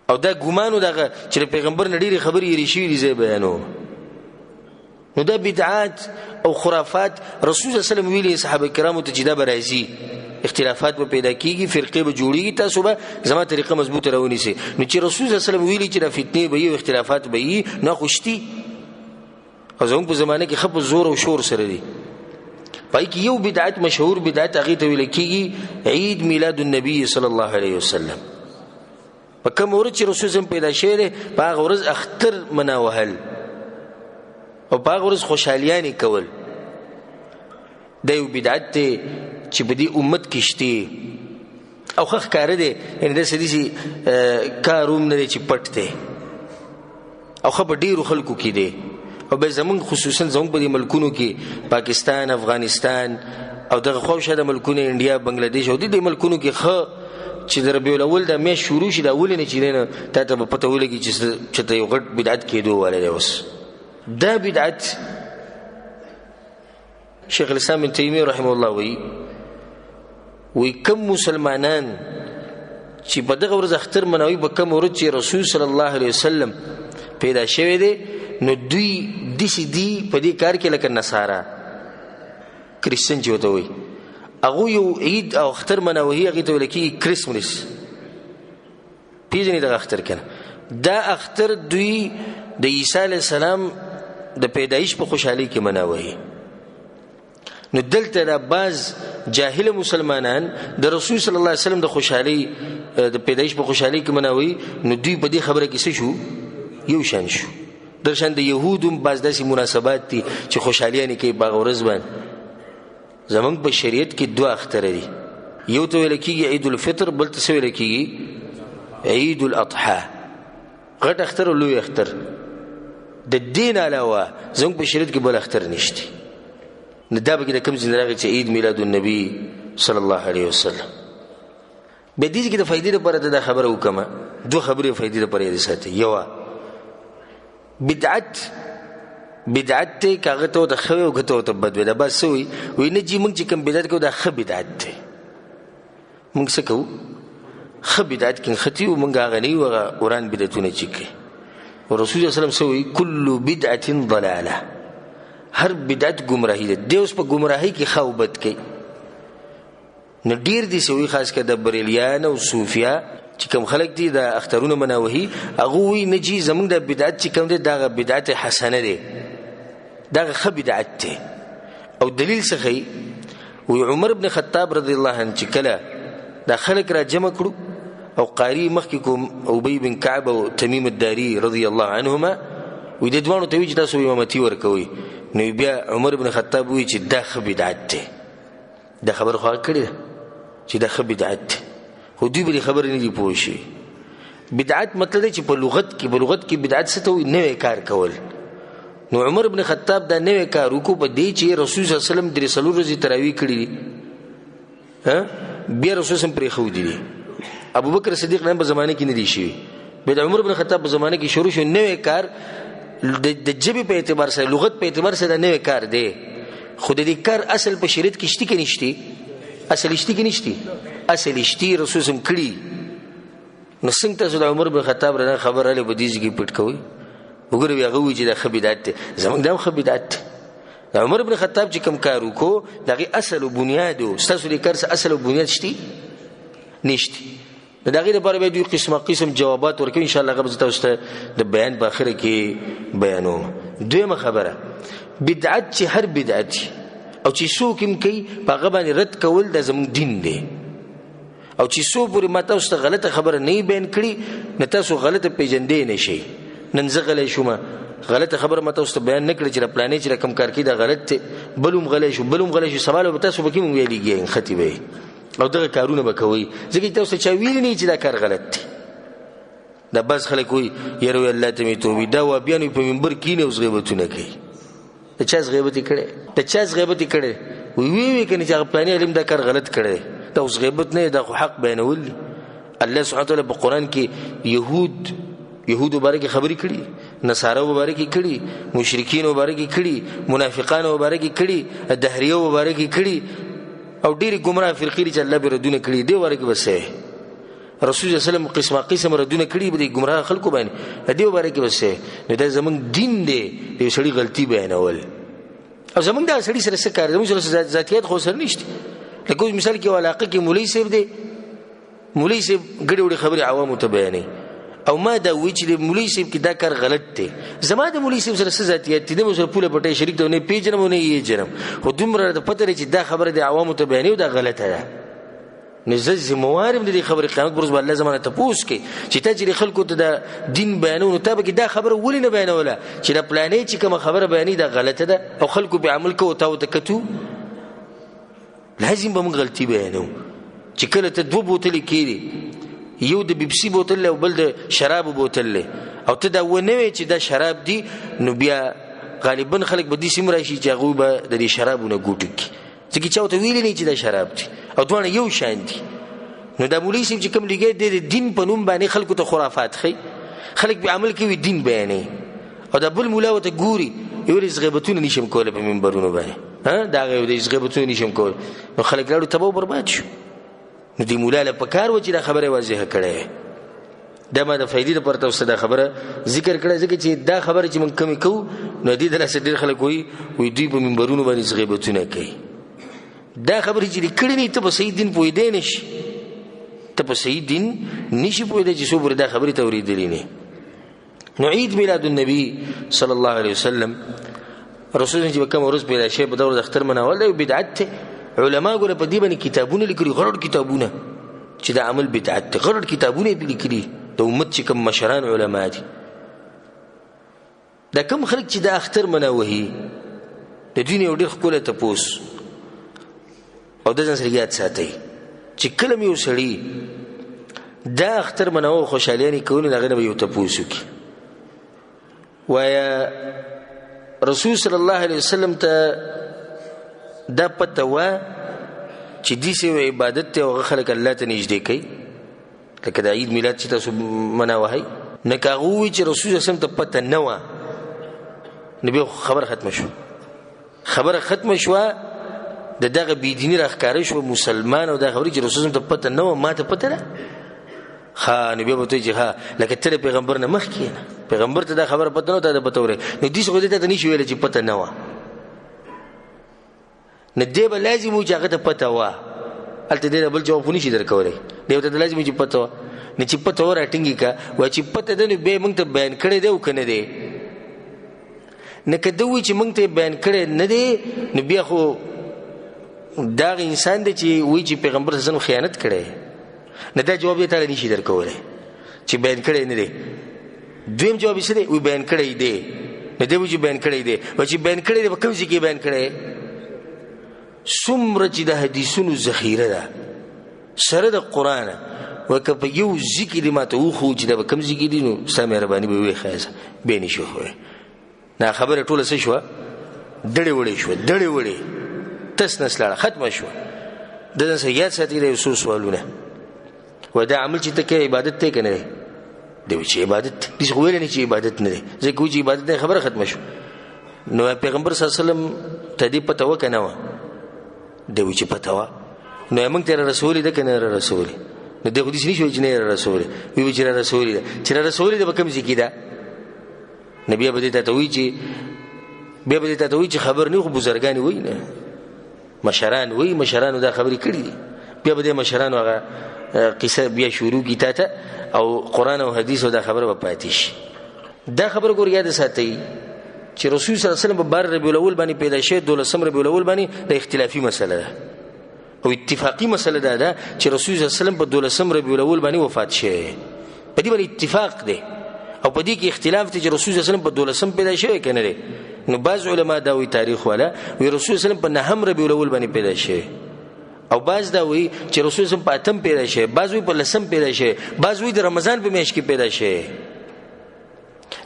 او دا ګمانو دغه چې پیغمبر نړۍ خبرې یې ریشي دي زه بیانوم. نو دا بدعات او خرافات رسول الله صلی الله علیه وسلم ویلي صحابه کرامو ته چې دا برازي اختلافات به پیدا کیږي فرقې به جوړیږي تاسو به زما طریقه مضبوطه راونی سي. نو چې رسول الله صلی الله علیه وسلم ویلي چې د فتنې به یو اختلافات به یي نه خوشتي او زموږ په زمانه کې خپ زور او شور سره دي. پای کې یو بدعت مشهور بدعت هغه ته ویل کیږي عید میلاد النبي صلی الله علیه وسلم. په کوم ورځ چې رسول الله پیدا شوی په هغه ورځ اختر مناوهل او په هغه ورځ خوشالیانې کول دا یو بدعت دی چې په دې امت کې شته او خخ کار دی ان د سدي کاروم نه چې پټ دی او خو په ډیرو خلکو کې دی او به زمون خصوصا زمون په ملکونو کې پاکستان افغانستان او دغه خوښه د ملکونو انډیا بنگلاديش او د ملکونو کې خو چې د ربيع الاول د مې شروع شي د اول نه چې نه ته په پته ولګي چې ته یو غټ بدعت کېدو والے دی. اوس دا بدعت شیخ الاسلام ابن تیمیه رحمه الله وی کم مسلمانان چې په دغه ورځ اختر منوي په کوم ورځ چې رسول صلی الله علیه وسلم پیدا شوی دی نو دوی دي په دې کار کې لکه نصارا کریسچن چې وته وي هغه یو عید او اختر منوي هغه ته ولکې کریسمس پیژنې د اختر کنه. دا اختر دوی د عیسی علی السلام د پیدایش په خوشحالي کې منوي. نو دلته د باز جاهل مسلمانان د رسول صلی الله علیه وسلم د خوشحالي د پیدایش په خوشحالي کې منوي نو دوی په دې خبره کې څه شو یو شان شو. درشان د يهودم باز داسې مناسبات دي چې خوشحاليانه کې باغ ورځ باندې زمونږ په شریعت کې دوه اختر دي. یو ته ویل کېږي عید الفطر بل ته ویل کېږي عید الاضحى. غټ اختر او لوی اختر د دین علاوه زمونږ په شریعت کې بل اختر نشته. نو دا به د کوم ځای راغی چې عید میلاد النبی صلی الله علیه وسلم. به دې کې د فائدې لپاره دا خبره وکمه دوه خبرې فائدې لپاره دې ساتي. یو بدعت ته کاغه ته د خو او غته ته بد وي بس وي نه جی مونږ چې کوم بدعت کو دا خ بدعت ته مونږ څه کو خ بدعت کې ختی او مونږ غنی او قران بدعتونه چیکي. ورسول الله صلی الله علیه وسلم سوی کل بدعت ضلاله هر بدعت گمراهی ده. د اوس په گمراهی کې خوبت کوي نو ډیر دي سوی خاص کده بریلیان او صوفیا چې کوم خلک دي د اخترونه مناوهي هغه وی نه جی زمونږ د بدعت چې کوم دي دا بدعت حسنه ده دا خ بدعت ته او دلیل څه وی عمر ابن خطاب رضی الله عنه چې کله دا خلک را جمع کړو او قاری مخکې کوم ابي بن كعب او تميم الداري رضی الله عنهما وی د دوانو ته وی چې تاسو امامتي ورکوي نو بیا عمر ابن خطاب وی چې دا خ بدعت ته دا خبر خو کړی چې دا خ بدعت خو دوی به خبر نه دی پوه شي. بدعت مطلب دی چې په لغت کې بدعت څه ته وایي؟ نوی کار کول. نو عمر بن خطاب دا نوی کار وکړو په دې چې رسول صلی الله علیه وسلم درې څلور ورځې تراویح کړي دي، بیا رسول سم پرېښودي دي. ابوبکر صدیق نه په زمانه کې نه دی شوي، بیا د عمر بن خطاب په زمانه کې شروع شو. نوی کار د ژبې په اعتبار سره، لغت په اعتبار سره دا نوی کار دی، خو د دې کار اصل په شریعت کې شته کې نشته. اصل شته کې نشته، اصل شته رسول سم کړي. نو څنګه تاسو د عمر بن خطاب رانه خبر علي بدیز کې پټ کوي؟ وګوره بیا غوي چې دا خ بدعت دی، زمونږ دا خ بدعت دی. د عمر بن خطاب چې کوم کار وکړو دغه اصل او بنیاد او تاسو د کار اصل او بنیاد شته نشته. دغه لپاره به دوی قسم جوابات ورکوي ان شاء الله. غوښته تاسو ته د بیان په اخر کې بیانوم. دویمه خبره، بدعت چې هر بدعت او چې څوک هم کوي په هغه باندې رد کول د زموږ دین دی. او چې څوک پورې ما تاسو ته غلطه خبره نه بیان کړي نه تاسو غلطه پیژندې نه شي. نن زه غلی شوم، غلطه خبره ما تاسو ته بیان نه کړي چې پلانې چې کوم کار کوي دا غلط دی، بلوم غلی شو سوال به تاسو به کوم ویلېږي خطي به او دغه کارونه به کوي. ځکه تاسو چا ویل نه چې دا کار غلط دی. دا بس خلک وایي یاره الله ته مې توبې، دا و بیا په منبر کینې اوس غیبتونه کوي. د چا غیبت کړي وی کنه چې پلانې علم دا کار غلط کړي، دا اوس غیبت نه، دا خو حق بیانول. الله سبحانه وتعالی په قران کې يهود مبارک خبرې کړي، نصارا مبارک کړي، مشرکین مبارک کړي، منافقان مبارک کړي، دهریه مبارک کړي او ډېری گمراه فرقې چې الله به ردونه کړي دی ورګه وسه. رسول الله صلی الله علیه وسلم قسم ردونه کړي به گمراه خلکو باندې دی ورګه وسه. نو دا زمونږ دین دی، یو سړي غلطي بیانول او زمونږ دا سړي سره څه کار؟ زمونږ سره ذاتيات خو سره نشته. لکه مثال کې علاقه کې مولوی صاحب دی، مولوی صاحب ګډه وړه خبره عوامو ته بیانې او ما دا وی چې مولوی صاحب کې دا کار غلط دی. زما د مولوی صاحب سره څه ذاتيات دي؟ د سره پوله پټه شریک ته نه پیژنم نه یې جنم، خو دومره ته پته لري چې دا خبره د عوامو ته بیانې او دا غلطه ده. نزز موارم د دې خبره قیامت پر ورځ الله زمانه ته پوښ کې چې تاجری خلکو ته دا دین بیانونو ته به دا خبره ولې نه بیانوله چې دا پلانې چې کوم خبره بیانې دا غلطه ده او خلکو به عمل کوو تاو تکتو. لازم به موږ غلطي بیانو چې کله ته دوه بوتلې کېږي، یو د بیپسي بوتل او بل د شراب بوتل او ته دا ونه چې دا شراب دی، نو بیا غالبا خلک به دې سیم راشي چې هغه به د دې شرابونه ګوټي ځکه چې ته ویلې نه چې دا شراب دی او دوه یو شان دي. نو دا مولوی صاحب چې کوم لګي د دین په نوم باندې خلکو ته خرافات خي، خلک به عمل کوي دین بیانې او دا بل مولا وته ګوري یو رز غیبتونه نشم کوله په منبرونو باندې دا غیبتونه نشم کول. نو خلک لاړو تباہ برباد شو. نو دی مولا له پکار و چې دا خبره واضحه کړي. دا ما د فائدې لپاره تاسو دا خبره ذکر کړه ځکه چې دا خبره چې من کمی کو نو دې درسه ډیر خلک وي دوی په منبرونو باندې غیبتونه کوي. دا خبره چې کړي نه ته په صحیح دین پوي دی نشي، ته په صحیح دین نشي پوي دی چې څو دا خبره توریدلې نه. نو عید میلاد النبی صلی الله علیه وسلم رسول الله چې کوم ورځ پیدا شي په دور د اختر مناول دی بدعت. علما ګوره په دې باندې کتابونه لیکلي، غړ کتابونه چې دا عمل بدعت دی، غړ کتابونه لیکلي د امت چې کوم مشران علما دي. دا کوم خلک چې دا اختر مناوي د دین یو ډېر خپل ته پوس او د ځان سره یاد ساتي چې کله مې وسړي دا اختر مناو خوشاليانې کوي دغه نه یو ته پوسو کی ويا رسول صلی الله علیه وسلم ته دا پته و چې دې سه عبادت ته او خلک الله ته نږدې کوي. لکه د عید میلاد چې تاسو مناوهي نه کاغوي چې رسول الله ته پته نه و، نبی خبر ختم شو د دغه بيدینی راخکاره شو مسلمان او د خبرې چې رسول الله ته پته نه و، ما ته پته ده. ها نبی به ته چې ها لکه تر پیغمبر نه مخ کینه پیغمبر ته دا خبر پته نه ته پته وره نو دې څه ته نشي ویل چې پته نه و، نه دی به لازم و چې هغه ته پته و. الته دې بل جواب نشي درکولای، دی ته لازم چې پته و نه چې پته و راټینګی کا و چې پته ده نو به موږ ته بیان کړی دی او کنه دی. نه کده وی چې موږ ته بیان کړی نه دی نو بیا خو دا انسان دی چې وی چې پیغمبر صلی الله علیه وسلم خیانت کړي، نه دا جواب یې تعالی نشي درکولای چې بیان کړی نه دی. دویم جواب یې څه دی؟ وی بیان کړی دی، نه دی چې بیان کړی دی، و چې بیان کړی دی په کوم ځای کې بیان کړی؟ څومره چې د حدیثونو ذخیره ده سره د قران وکه په یو ذکر ما ته خو چې د کم ذکر دي نو سامي رباني به وي خاصه به نشو نه خبره ټوله څه شو دړې وړې تس نسلاله ختم شو د سیاد ساتي د یوسف سوالونه ودا عمل چې ته کې عبادت ته کنه دی چې عبادت دې خو ویل نه چې عبادت نه دی ځکه چې عبادت نه خبره ختم شو نو پیغمبر صلی الله علیه وسلم ته دې پته وکنه و دی چې پته و نو موږ ته رسول دې کنه رسول نو دغه دې نشي چې نه رسول وی چې رسول دې به کوم ځکه دا نبی به دې ته وی چې خبر نه خو بزرګان وی نه مشران دا خبرې کړې دي بیا به د مشران هغه قصه بیا شروع کی ته او قران او حدیث دا خبره په پاتیش دا خبره ګور یاد ساتي چې رسول صلی الله علیه وسلم په بار ربیع الاول باندې پیدا شه 12 ربیع الاول باندې د اختلافي مسله ده او اتفاقی مسله ده چې رسول صلی الله علیه وسلم په 12 ربیع الاول باندې وفات شه په دې باندې اتفاق ده او په دې کې اختلاف دی چې رسول صلی الله علیه وسلم په 12 پیدا شوی کنه لري نو بعض علما دا وی تاریخ والا وی رسول صلی الله علیه وسلم په 9 ربیع الاول باندې پیدا شوی او بعض دا وی چې رسول صلی الله علیه وسلم په 8 پیدا شوی بعض وی په 10 پیدا شوی بعض وی د رمضان په میاشت کې پیدا شوی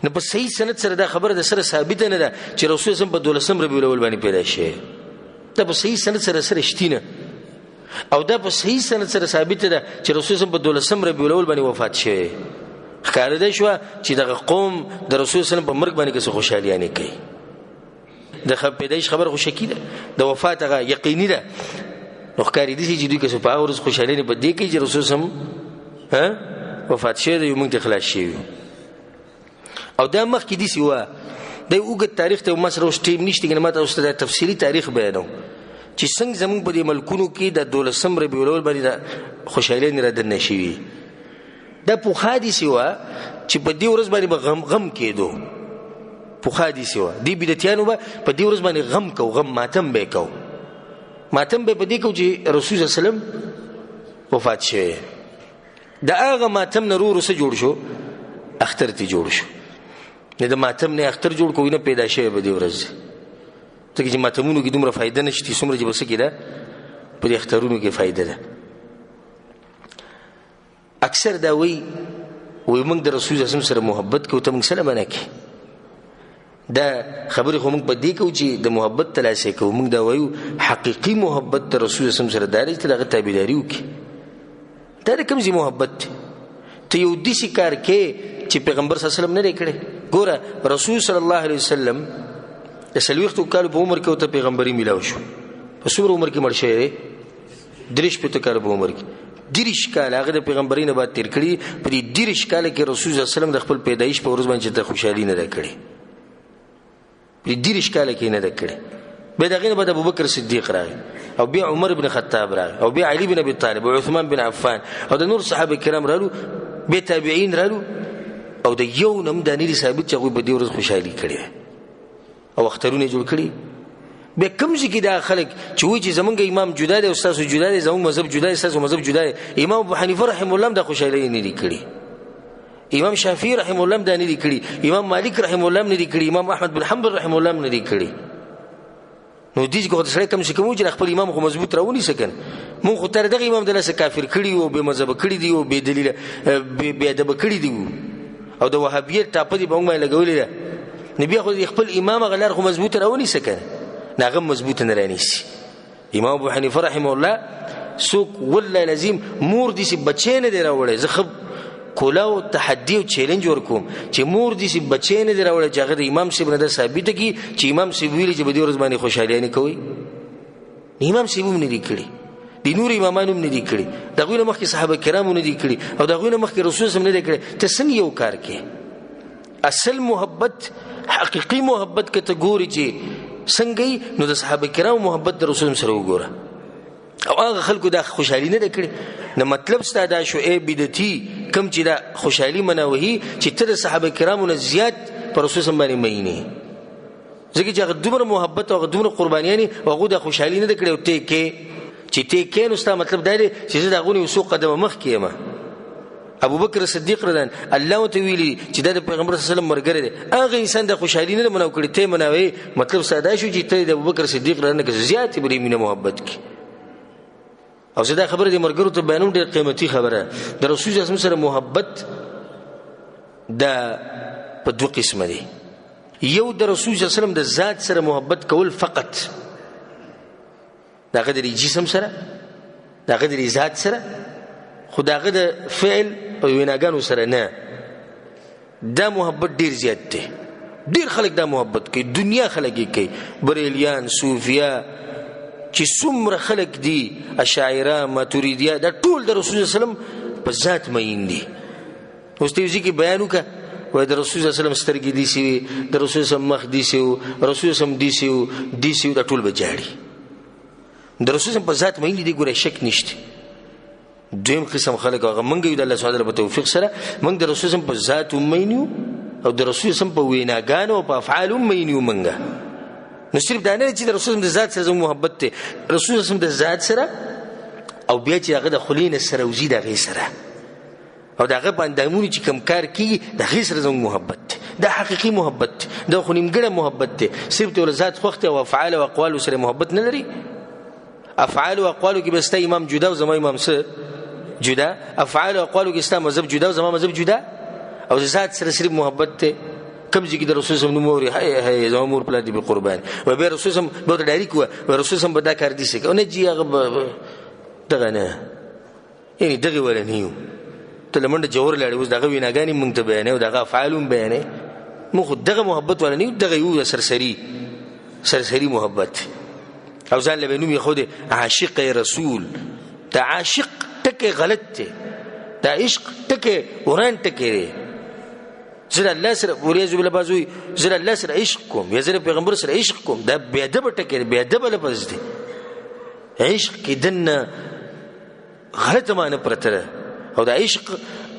نو په صحیح سند سره دا خبره د سره ثابت نه ده چې رسول صلی الله علیه وسلم په 12 ربیع الاول باندې پیدا شوی دا په صحیح سند سره شتینه او دا په صحیح سند سره ثابت ده چې رسول صلی الله علیه وسلم په 12 ربیع الاول باندې وفات شوی ښکار دی شو چې د قوم د رسول صلی الله علیه وسلم په مرګ باندې کې خوشالي نه کوي د پیدایش خبر خو شکی ده د وفات هغه یقیني ده نو ښکاری دي چې دوی کې په اورز خوشالي نه پدې کې چې رسول صلی الله علیه وسلم وفات شوی دی موږ ته خلاص شي او دا مخ کې دي سوا د اوګ تاریخ ته مسره ټیم نشته کنه ماته اوس د تفصیلی تاریخ بیانو چې څنګه زموږ په دې ملکونو کې د 12 ربیع الاول باندې خوشالي نه رد نشي دا په حادثه وا چې په دې ورځ باندې غم کېدو په حادثه وا دی بدعتانو په دې ورځ باندې غم ماتم به په دې کو چې رسول الله صلی الله علیه وسلم وفات شه دا هغه ماتم نه سره جوړ شو اختر ته جوړ شو نه د ماتم نه اختر جوړ کوی نه پیدا شوی په دې ورځ ته چې ماتمونو کې دومره فائدہ نشته څومره چې بس کېده په دې اخترونو کې فائدہ ده اکثر دا وی موږ د رسول الله سره محبت کوو ته موږ سلام نه کی دا خبره خو موږ په دې کو چې د محبت تلاسه کوو موږ دا وایو حقيقي محبت د رسول الله سره داري ته دغه تابعداري وکي دا کوم زی محبت ته یو د شکار کې چې پیغمبر صلی الله علیه وسلم نه کړي ګوره رسول صلی الله علیه وسلم د سلوختو کال په عمر کې او ته پیغمبري ملاو شو په څومره عمر کې مړ شوی درش په کال په عمر کې دیرش کال هغه د پیغمبري نه بعد تیر کړي په دې دیرش کال کې رسول الله صلی الله علیه وسلم د خپل پیدایش په ورځ باندې ته خوشحالي نه کړي په دیرش کال کې نه کړي به دغه نه بعد ابوبکر صدیق راغی او بیا عمر بن خطاب راغی او بیا علی بن ابي طالب او عثمان بن عفان او د نور صحابه کرام رالو به تابعین رالو او د یو نم د نړۍ ثابت چې په دې ورځ خوشحالي کړي او اخترونه جوړ کړي به کوم ځکه دا خلک چې وایي چې زمونږ امام جدا دی او استاد جدا دی زمونږ مذهب جدا دی استاد مذهب جدا دی امام ابو حنیفه رحم الله د خوشالۍ نه دی کړی امام شافعی رحم الله د نه دی کړی امام مالک رحم الله نه دی کړی امام احمد بن حنبل رحم الله نه دی کړی نو دې کو سره کوم چې کوم چې خپل امام خو مضبوط راونی سکن مونږ خو تر دغه امام دلته کافر کړی او به مذهب کړی دی او به دلیل به ادب کړی دی او د وهابیت ټاپ دی په موږ لګولې نبی خو خپل امام غلار خو مضبوط راونی سکن ناغه مضبوط نه رانیسی امام ابو حنیفه رحم الله سوق والله لازم مور دي سي بچی نه دی راوړی زه کولاو تحدي او چیلنج ورکوم چې مور دي سي بچی نه دی راوړی چې هغه د امام سیب نه د ثابت کی چې امام سیب ویلي چې بده ورځ باندې خوشاله نه کوي امام سیب نه دی کړی د نور امامانو نه دی کړی دغه نه مخکې صحابه کرامو نه دی کړی او دغه نه مخکې رسول الله نه دی کړی ته څنګه یو کار کې اصل محبت حقيقي محبت کته ګوري چې څنګه نو د صحابه کرام محبت د رسول سره وګوره او هغه خلکو د خوشحالي نه کړي نو مطلب ستاده شو ای بدعتي کم چې د خوشحالي منوهي چې تر صحابه کرامو نه زیات پر رسول سم باندې مینه ځکه چې هغه دومره محبت او دومره قربانياني هغه د خوشحالي نه کړي او ته کې چې ته کې نو ستا مطلب دا دی چې دا غونی وسو قدم مخ کېما ابو بکر صدیق رضی الله ته ویلي چې د پیغمبر صلی الله علیه وسلم مرګره دی هغه انسان د خوشحالي نه منو کړي ته منوي مطلب ساده شو چې ته د ابو بکر صدیق رضی الله عنه زیات بری مینه محبت کی او زدا خبره دې مرګرو ته بیانوم ډېر قیمتي خبره د رسول الله سره محبت دا په دوه قسمه دي یو د رسول الله سره د ذات سره محبت کول فقط دا غدري جسم سره دا غدري ذات سره خداغه د فعل او ویناګانو سره نه دا محبت ډیر زیات دی ډیر خلک دا محبت کوي دنیا خلک یې کوي بریلیان صوفیا چې څومره خلک دي اشاعره ماتوریدیه دا ټول د رسول الله سلام په ذات مین دي اوس ته ځکه بیان وکړه وای د رسول الله سلام سترګې دي سی د رسول الله مخ دي سی رسول الله دي سی دا ټول بجاړي د رسول الله په ذات مین دي ګوره شک نشته دویم قسم خلک هغه منګ یو د الله سبحانه په توفیق سره منګ د رسول الله په ذات مینو او د رسول الله په ویناګانو او په افعال مینو منګه نو صرف دا نه چې د رسول الله د ذات سره محبت ته رسول الله د ذات سره او بیا چې هغه د خلین سره وزي د غي سره او داغه باندې چې کم کار کوي د غي سره زموږ محبت دا حقيقي محبت دا خو نیمګړی محبت دی صرف د ذات خوخته او افعال او اقوال سره محبت نه لري افعال او اقوال کې بس امام جدا او زما امام سره جدا افعال او اقوال کې اسلام مذهب جدا او زما مذهب جدا او ذات سره صرف محبت ته کم ځکه د رسول الله نوموري هي زما مور پلا دي به قربان و به رسول الله به ډایریک و رسول الله به دا کار دي څه نه جی هغه دغه نه یعنی دغه ولنیو ته لمنډه جوړ لاړې اوس دغه ویناګانی مونږ ته بیانې او دغه افعالون بیانې مو خو دغه محبت ولنیو دغه یو سرسری محبت او ځان له بنوم خو دې عاشق رسول دا عاشق ټکه غلط دی دا عشق ټکه وران ټکه زړه الله سره ورېځو بل بازوي زړه الله سره عشق کوم یا زړه پیغمبر سره عشق کوم دا بیا د ټکه بیا د بل پز دی عشق کې دنه غلط معنی پرته او دا عشق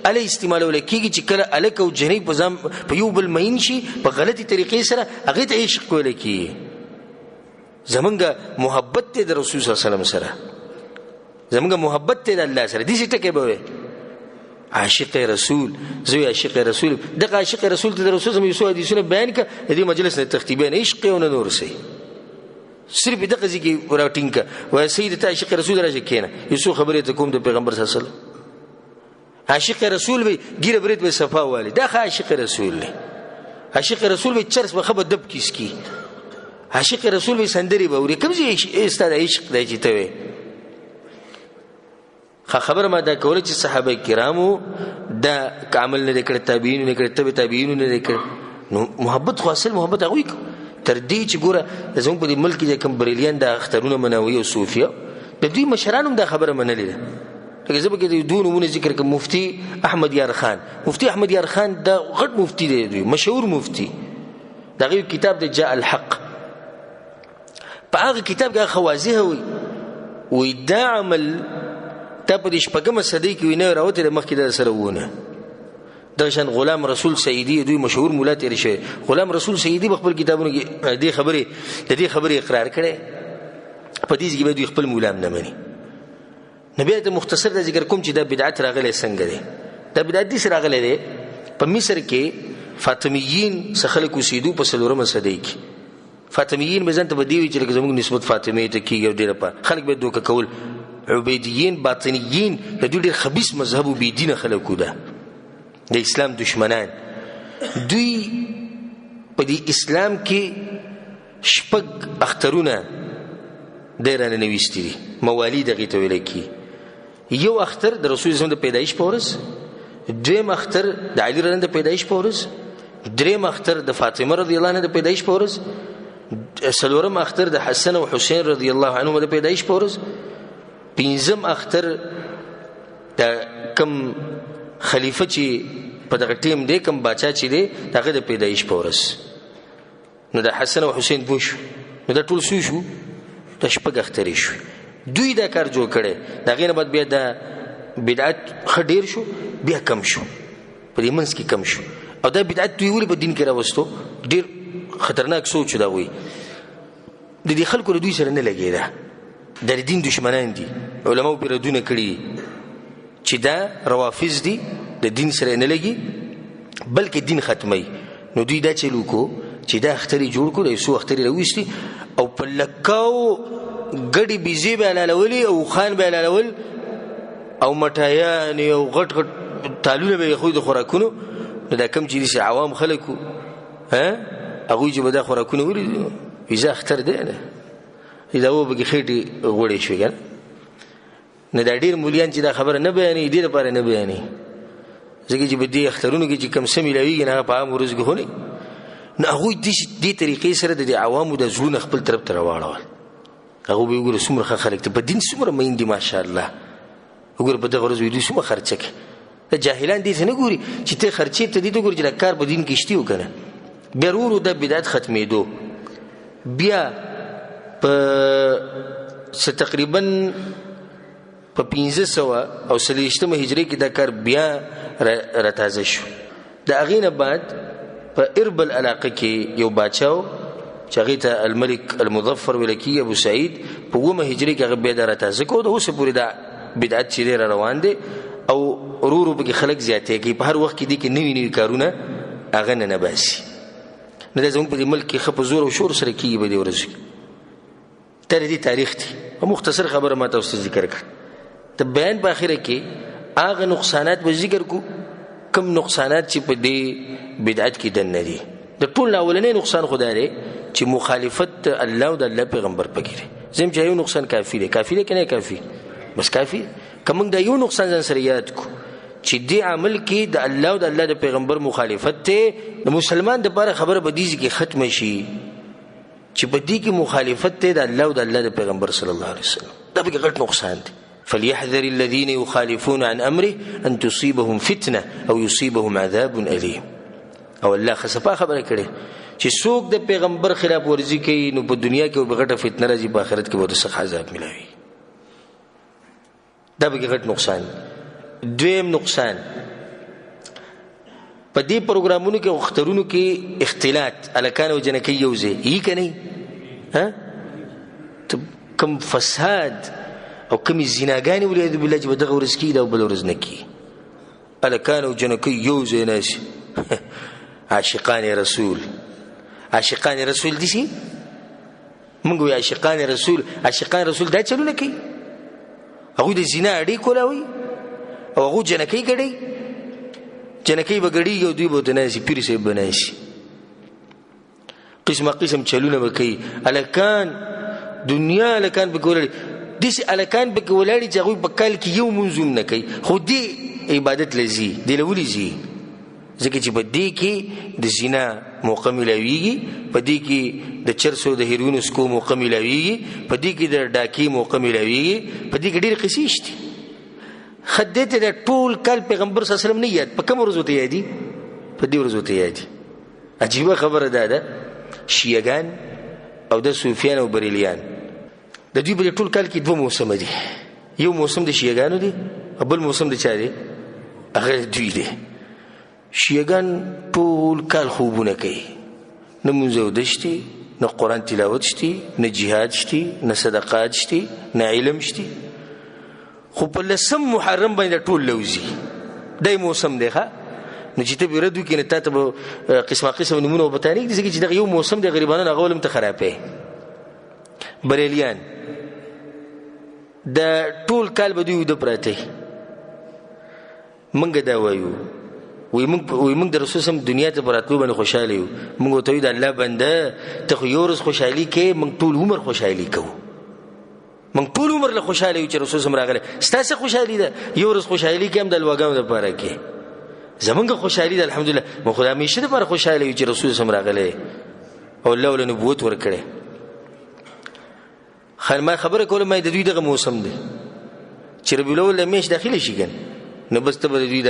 علی استعمال ولکیږي چې کله الک او جنې په ځم په یو بل مین شي په غلطي طریقې سره هغه ته عشق ولکیږي زمونږه محبت د رسول صلی الله علیه وسلم سره زمونږه محبت د الله سره دي څه ټکه به عاشق رسول زوی عاشق رسول دغه عاشق رسول ته د رسول صلی الله علیه وسلم بیان ک دې مجلس نه تختیبین عشق او نور سي صرف دغه ځکه ورټینګه و سید عاشق رسول راځي کینه یسو خبره ته کوم د پیغمبر صلی الله علیه وسلم عاشق رسول به ګیره برید به صفا والی دا عاشق رسول دی عاشق رسول به چرس به خبر دب کیس کی عاشق رسول به سندري به وري کوم ځای استاد عشق دی چې ته خبر ما دا کوله چې صحابه کرامو دا عمل نه کړ تابعین نه کړ تابعین نه کړ نو محبت خو اصل محبت هغه تر دې چې ګوره زموږ په ملک کې کوم بریلیان د اخترونه منوي او صوفیا د دوی مشرانو دا خبره منلې ده لکه زه به کې دوه نمونه ذکر کوم مفتی احمد یار خان مفتی احمد یار خان دا غټ مفتی دی مشهور مفتی دا غو کتاب د جاء الحق په هغه کتاب کې خوازه وي دا عمل ته په شپږم صدۍ کې وینه راوته د مخکې د سره ونه د شان غلام رسول سیدی دوی مشهور مولا تیر شه غلام رسول سیدی په خپل کتابونو کې د دې خبرې اقرار کړي په دې کې به دوی خپل مولا نه مني نبی ته مختصر د ذکر کوم چې د بدعت راغلي څنګه دي د بدعت دي سره راغلي دي په مصر کې فاطمیین څخه کوسیدو په سلورم صدۍ کې فاطمیین به ځنته بدیوي چې زموږ نسبت فاطمه ته کیږي ډیره په خلک به دوک کول عبیدیین باطنیین د دوی ډیر خبيث مذهب او بيدینه خلکو ده د اسلام دشمنان دوی په دې اسلام کې شپږ اخترونه ډیرانه نوښتي دي موالید غي ته ویل کی یو اختر د رسول الله د پیدایش په ورځ دویم اختر د علی رضی الله عنه د پیدایش په ورځ دریم اختر د فاطمه رضی الله عنها د پیدایش په ورځ څلورم اختر د حسن او حسین رضی الله عنهم د پیدایش په ورځ پنځم اختر د کم خلیفہ چې په دغه ټیم دی کم باچا چې دی دغه د پیدایش په ورځ نو د حسن او حسین بوش نو د ټول شو د شپږ اختر شو دوی دا کار جوړ کړي دغه نه بعد بیا د بدعت خډیر شو بیا کم شو په دې منځ کې کم شو او دا بدعت دوی ولې په دین کې راوستو ډیر خطرناک سوچ دا وي د دې خلکو دوی سره نه لګیدا د دین دشمنان دي علماء پیردونه کړي چې دا روافض دي د دین سره نه لګي بلکې دین ختمي نو دوی دا چلو کو چې دا اختری جوړ کړي سو اختری راوستي او په لکاو ګډي بيزي به حلالولي او خان به حلالول او مټایان او غټ غټ تالونه به خو د خوراکونو دا کم چې عوام خلکو هغه چې به دا خوراکونه وري ویزا اختر دی نه دا و به خېټي غوړې شوې کنه نه دا ډیر مولیان چې دا خبره نه بیانې دې لپاره نه بیانې ځکه چې به دې اخترونو کې چې کم سمې لويږي نه په عام ورځ کې هونی نه هغه دې طریقې سره د عوامو د ژوند خپل طرف ته راوړل هغه به وګوره څومره خلک ته په دین څومره مين دي ماشاءالله وګوره په دغه ورځ ویډیو څومره خرچه کوي د جاهلان دې څنګه ګوري چې ته خرچې ته دې وګوري چې کار په دین کې شتي وکنه بیرورو د بدعت ختمېدو بیا په تقریبا په 1500 او 30 هجری کې دا کار بیا راتازه شو د اغینه بعد په اربل علاقه کې یو بادشاہ چې هغه ته الملك المظفر ولکی ابو سعید په 9 هجری کې هغه بیا راتازه کو د اوسه پوری دا بدعت چې روان دي او ورورو به خلک زیاتې کې په هر وخت کې دي کې نوی نوی کارونه هغه نه باسي نه د زموږ په ملک کې خپ زور او شور سره کیږي به دی ورځي تر دې تاریخ دی او مختصر خبره ما تاسو ذکر کړ ته بیان په اخره کې هغه نقصانات به ذکر کو کم نقصانات چې په دې بدعت کې دن نه دي د ټول اولنې نقصان خدای دی چې مخالفت الله او د الله پیغمبر پکې زم چې یو نقصان کافی دی کنه کافی بس کافی کوم دا یو نقصان ځان سره یاد کو چې دې عمل کې د الله او د الله د پیغمبر مخالفت ته د مسلمان د لپاره خبره بدیږي کې ختم شي چې بدی کې مخالفت ته د الله او د الله د پیغمبر صلی الله علیه وسلم دا به غلط نقصان دی فليحذر الذين يخالفون عن امره ان تصيبهم فتنه او يصيبهم عذاب اليم او الله خصفه خبره کړي چې څوک د پیغمبر خلاف ورزي کوي نو په دنیا کې به غټه فتنه راځي په آخرت کې به سخت عذاب ملوي دا به غټ نقصان دویم نقصان په دې پروګرامونو کې اخترونو کې اختلاط الکان او جنکی یوځي یې کني کم فساد او کم زناګانی ولید بالله چې دغه ورځ کې دا بل ورځ نه کې الکان او جنکی یوځي ناس عاشقان رسول دي شي موږ وی عاشقان رسول دا چلو نه کوي هغه د زنا اړې کولاوي او هغه جنکی ګړي جنکی بغړي یو دوی بوته نه شي پیر سي بناسي قسم چلونه وکي الکان دنیا الکان بګولړي دي الکان بګولړي چې هغه په کال کې یو منظوم نه کوي خو دې عبادت لذي دی لولي زی ځکه چې بدی کې د زنا موقع ملويږي بدی کې د چرسو د هیروینو سکو موقع ملويږي بدی کې د ډاکی موقع ملويږي بدی کې ډېر قصې شته خدته د ټول کال پیغمبر صلی الله علیه وسلم نه یاد په کوم ورځ ته یادي په دې ورځ ته یادي عجیب خبره ده شیعاګان او د صوفیان او بریلیان د دې په ټول کال کې دوه موسم دي یو موسم د شیعاګانو دي او بل موسم د چا دي هغه دوی دي شیعاګان ټول کال خوبونه کوي نه منځو دشتي نه قران تلاوت شتي نه jihad شتي نه صدقات شتي نه علم شتي خو په لسم محرم باندې ټول لوزي دای موسم دی ښا نو چې ته بیردو کې نه تاسو قسمه نمونه وبتانیک دي چې دغه یو موسم د غریبانو غولم ته خرابې بریلیان د ټول کال بدوی د پراته منګه دا وایو وي موږ د رسول سم دنیا ته براتلو باندې خوشاله یو موږ ته د الله بنده ته یو ورځ خوشحالي کې موږ ټول عمر خوشحالي کوو موږ ټول عمر له خوشاله یو چې رسول سم راغله ستاسو خوشحالي ده یو ورځ خوشحالي کې هم د لوګاو د پاره کې زمونږ خوشحالي ده الحمدلله مو خدای همیشه د پر خوشاله یو چې رسول سم راغله او الله ول نبوت ورکړي خرما خبره کوله مې د دوی دغه موسم ده چې ربيع الاول میش داخلي شي ګن نو بس ته د دوی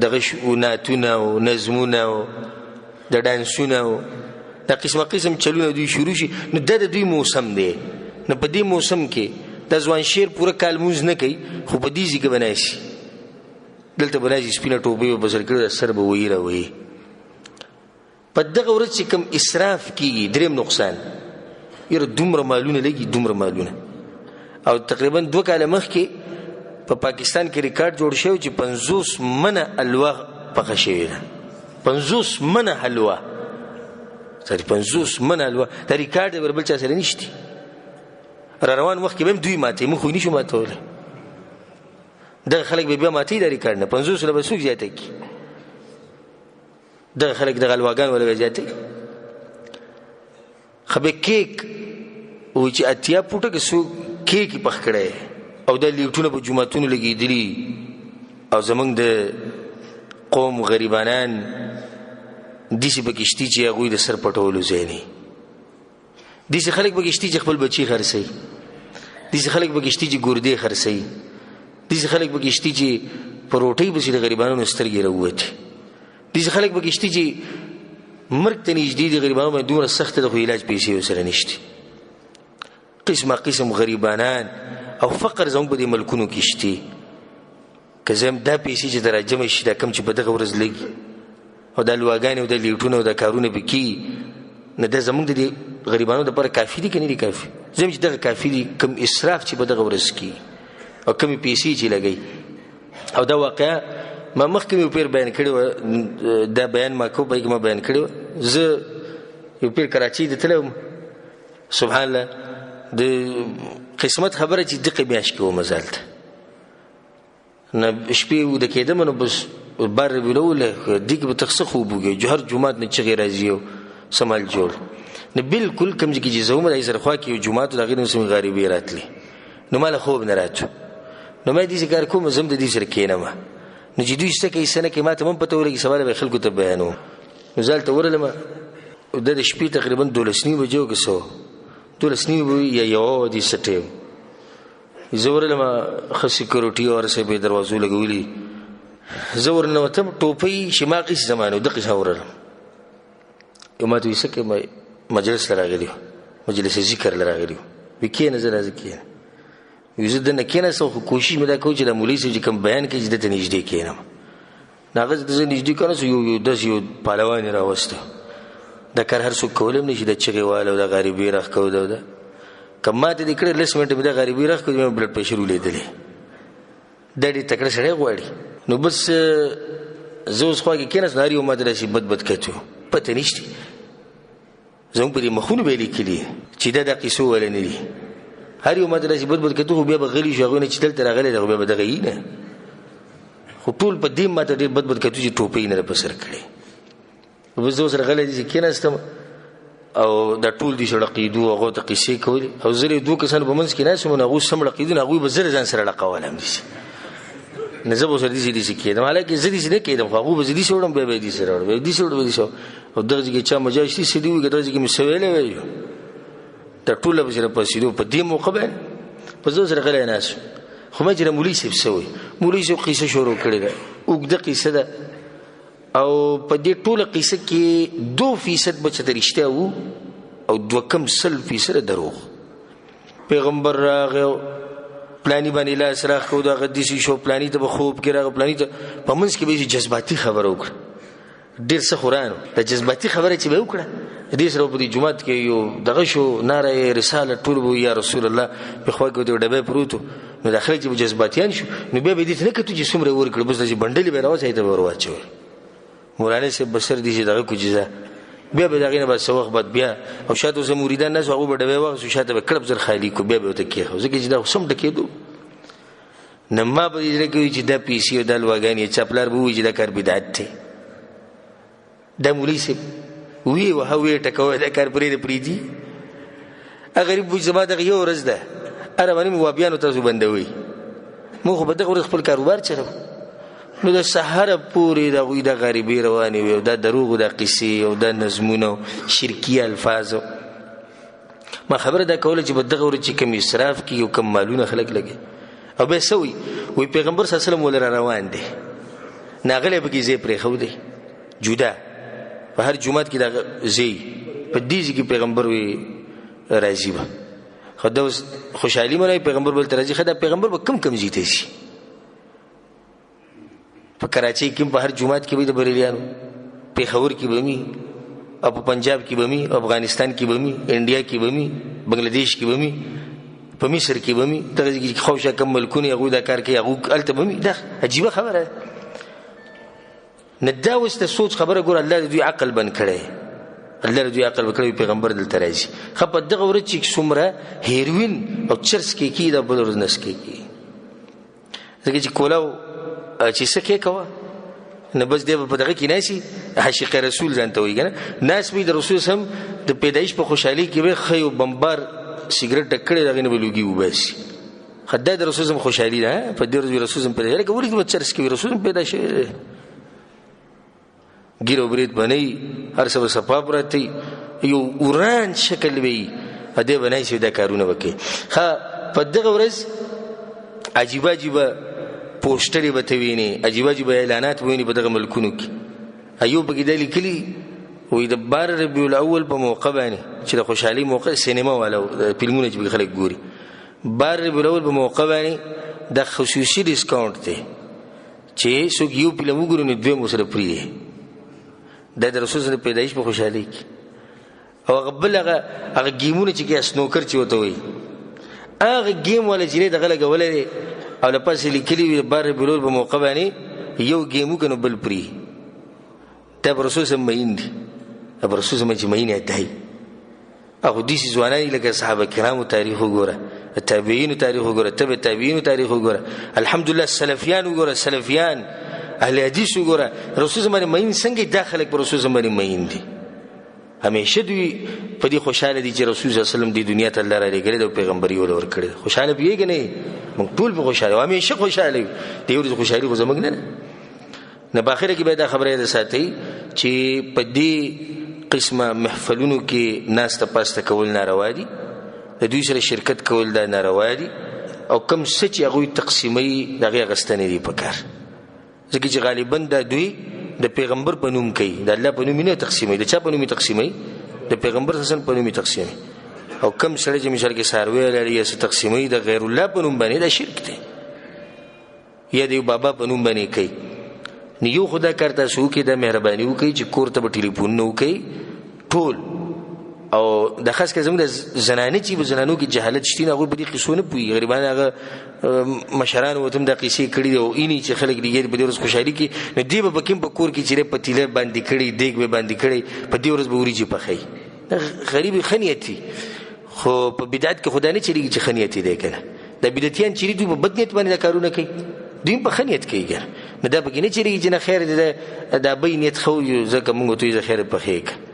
دغه شؤوناتونه او نظمونه او د ډانسونه او د قسم چلونه دوی شروع شي نو د دوی موسم دی نو په دې موسم کې د ځوان شیر پوره کال موز نه کوي خو په دې ځکه بناسي دلته بناسي سپینه ټوپی او بسر کړو سر به وایره وایي په دغه ورځ چې کوم اسراف کیږي دریم نقصان یره دومره مالونه لګي دومره مالونه او تقریبا 2 کال مخکې په پاکستان کې ریکارډ جوړ شو چې 50 منه الوا پخه شوی ده 50 منه حلوا سړي 50 منه الوا دا ریکارډ وربل چا سره نشتی را روان وخت کې به دوی ماته مخ خو نشو ماتوله دغه خلک به بیا ماتې لري کړنه 500 له بسوک زیاته کی دغه خلک د غلواګان ولا زیاته خبه کیک او چې اتیا پټه کې سو کیک پخ کړي او د لیټونو په جمعتونو لګیدلی او زمونږ د قوم غریبانان دیسی بکشتی چې هغه د سر پټولو زینی دیسی خلک بکشتی چې خپل بچی خرڅي دیسی خلک بکشتی چې ګردې خرڅي دیسی خلک بکشتی چې پروټي بسې د غریبانو سترګې راووتي دیسی خلک بکشتی چې مرګ ته نږدې دي غریبانو باندې دومره سخت د خو علاج پیسې وسره نشته قسم غریبانان او فقر زموږ په دې ملکونو کې شته که زم دا پیسې چې درجمه شي دا کم چې په دغه ورځ لګي او د لواګانې او د لیټونو او د کارونه بکی نه د زموږ د غریبانو لپاره کافي دي که نه دي کافي زم چې دغه کافي دي کم اسراف چې په دغه ورځ کې او کم پیسې چې لګي او دا واقعا ما مخکې یو پیر بیان کړی دا بیان ما کو به ما بیان کړی زه یو پیر کراچي د تلم سبحان الله د قسمت خبره چې دقه میاش کې و مزالت نه شپې و د کېدم نو بس بار ویلوله دغه به تخصخ وبوږي جوهر جمعات نه چغې راځي سمال جوړ نه بالکل کم چې زومه د سر خوا کې جمعات د غیر مسلمان غریبي راتلی نو مال خوب نه راتو نو مې دې کار کوم زم د دې سره کېنم نو چې دوی څه کوي سنه کې ماته مم پته ولګي سوال به خلکو ته بیانو نو زالته ورلم د شپې تقریبا 12:30 بجو کې سو 12:30 یا یو دي سټیو زور لما خصي کروټي اور سه به دروازو لګولي زور نو ته ټوپي شماقي زمانو دقه شاورل یما دوی سکه مجلس لراغلی مجلس ذکر لراغلی وکي نظر ذکر یزد نه کینه سو کوشش مې دا کوم چې د مولوی سره کوم بیان کې جدت نږدې کینم ناغز د نږدې کنه سو یو داس یو پهلوان راوسته د کار هر څو کولم نشي د چغیواله د غریبي راخ کو دا کما ته د کړه لس منټه مې د غریبي راخ کو مې بلډ پريشر ولیدلې د دې تکړه سره غواړي نو بس زوس خو کې کیناس ناری او مدرسې بد کټو پته نشته زموږ په مخونو به لیکلي چې دا د قصو ولنه دي هر یو مدرسې بد کټو بیا بغلی شغونه چې دلته راغلي دغه به دغه یې نه خو ټول په دې ماته ډېر بد کټو چې ټوپې نه په سر کړي وبزو سره غلې دي کیناستم او دا ټول دي سره قیدو هغه ته قصې کوي او زری دوه کسان په منځ کې نه سمونه هغه سم لقیدون هغه به زر ځان سره لقاولم دي نه زبو سره دي کېدم حالکه زدي سره کېدم هغه به زدي سره به دي سره به دي سره او دغه کې چا مجاشتي سدي وي دغه کې مسویلې وي ته ټول به سره پسیدو په دې موقع به په زو سره غلې ناس خو مې جره مولوی سیب سوی مولوی سو قصه شروع کړی دا وګد قصه ده او په دې ټوله قصه کې 2% بچته رښتیا وو او 2% دروغ پیغمبر راغو پلانی باندې لا سره خو دا غديسي شو پلانی ته خوب کې راغو پلانی ته په منځ کې به جذباتي خبره وکړه ډیر څه قران د جذباتي خبره چې به وکړه دې سره په دې جمعات کې یو دغه شو ناره رساله ټول وو یا رسول الله په خو کې ډبه پروتو نو داخله چې جذباتيان شو نو به دې نه کته چې څومره ورکړ بس چې بندلې به راوځي ته ورواچو مولانا سے بسر دي چې دغه کوجزه بیا به دغه نه بس وخت بعد بیا او شاته زه مریدان نه هغه بډوي وخت شاته به کړب زر خالی کو بیا به ته کې ځکه چې دا سم ډکېدو نه ما به دې کې چې د پیسې او د لوګانی چپلار به وي چې د کار بدعت ته د مولوی سي وی او هوی ټکوي د کار پرې پریدي اگر په زما دغه یو ورځ ده اره باندې مو بیان تاسو بندوي مو خو به دغه ورځ خپل کاروبار چلو نو د سحر پوری د غوی د غریبي رواني وي د دروغ د قصې او د نظمونو شرکی الفاظ ما خبره دا کوله چې بدغه ور چې کم اسراف کی او کم مالونه خلق لګي او به سوي وي پیغمبر صلی الله علیه وسلم ولر روان دي ناغله بږي زی پرې خو دي جدا په هر جمعه کې دا زی په دې کې پیغمبر وي راځي به خدای خوشحالي مونږ پیغمبر بل ترځي خدای پیغمبر به کم زیته شي په کراچۍ کې په هر جمعات کې به د بریلیانو پیښور کې به می او په پنجاب کې به می افغانستان کې به می انډیا کې به می بنگلاديش کې به می په مصر کې به می دغه خوشا کم ملکونه هغه دا کار کوي هغه الته به می دا عجیب خبره نداوست سوچ خبره ګور الله دې عقل بن کړي الله رضی عقل وکړي پیغمبر دلته راځي خپ دغه ورځ چې څومره هیروین او چرس کې کی دا بل ورځ نس کې کی ځکه چې کولاو چې سکه کوا نه بس دی په دغه کې ناسي عاشق رسول ځانته وي کنه ناس به د رسول سم د پیدایش په خوشحالي کې وي خيو بمبار سیګریټ ټکړې دغه نه بلوږي وباسي خدای د رسول سم خوشحالي ده په دې ورځ رسول سم پیدا لکه ورته چرس کې رسول پیدا شي ګیرو برید بنئ هر څه صفا پرتی یو وران شکل وي ا دې بنای شي دا کارونه وکي ها په دغه ورځ عجیب عجیب پوسټرې به ویني عجیب عجیب اعلانات ویني په دغه ملکونو کې ایوب کې د لیکلي وې د بار ربیع الاول په موقع باندې چې د خوشحالي موقع سینما والو فلمونه چې خلک ګوري بار ربیع الاول په موقع باندې د خصوصي ډیسکاونټ ته چې څوک یو فلم وګوري نو دوی مسره پری د رسول سره پیدایش په خوشحالي کې او قبل هغه گیمونه چې کې سنوکر چې وته وي هغه گیم ولا چې دغه لګولې او لپاره لیکلي بار بلول په موقع باندې یو گیمو کنه بل پری ته رسول سره مين دي ابو رسول سره چې مين دی او دې ځوانای لکه صحابه کرامو تاریخ وګوره التابعین تاریخ وګوره تبع تابعین تاریخ وګوره الحمدلله سلفیان وګوره سلفیان اهل حدیث وګوره رسول زمانه مين څنګه داخله پر رسول زمانه مين دي همیشه دوی په دې خوشاله دي چې رسول صلی الله علیه وسلم د دنیا ته الله را لګره د پیغمبري ولور کړی خوشاله پیږي نه موږ ټول په خوشاله همیشه خوشاله دی ورته خوشالي خو زموږ نه نه باخره کې به دا خبره ده ساتي چې په دې قسمه محفلونو کې ناس ته پاسته کول ناروا دي د دوی سره شرکت کول دا ناروا دي او کم څه چې هغه تقسیمي دغه غستنې دي پکار ځکه چې غالبا دا دوی د پیغمبر په نوم کوي د الله په نوم نه تقسیمي د چا په نوم تقسیمي د پیغمبر حسن په نوم تقسیمي او کم سره چې مثال کې ساروي لري یا تقسیمي د غیر الله په نوم باندې دا شرک دی یا د بابا په نوم باندې کوي نیو خدا کرتا سو کې د مهرباني وکي چې کور ته ټلیفون نو کوي ټول او د خاص کې زموږ د زنانه چې په زنانو کې جهالت شته هغه په دې قصونه پوي غریبان هغه مشران وتم د قصې کړي او اني چې خلک دې په دې ورځ خوشحالي کې نو دی به بکیم په کور کې چې پتیله باندې کړي دیګ به باندې کړي په دې ورځ به وريجي پخې غریب خنیتی خو په بدعت کې خدای نه چریږي چې خنیتی دی کنه د بدعتيان چې دوی په بدنیت باندې کارونه کوي دوی په خنیت کوي ګر نه دا بګینه چریږي چې نه خیر دې دا بینیت خو ځکه موږ ته یې خیر پخې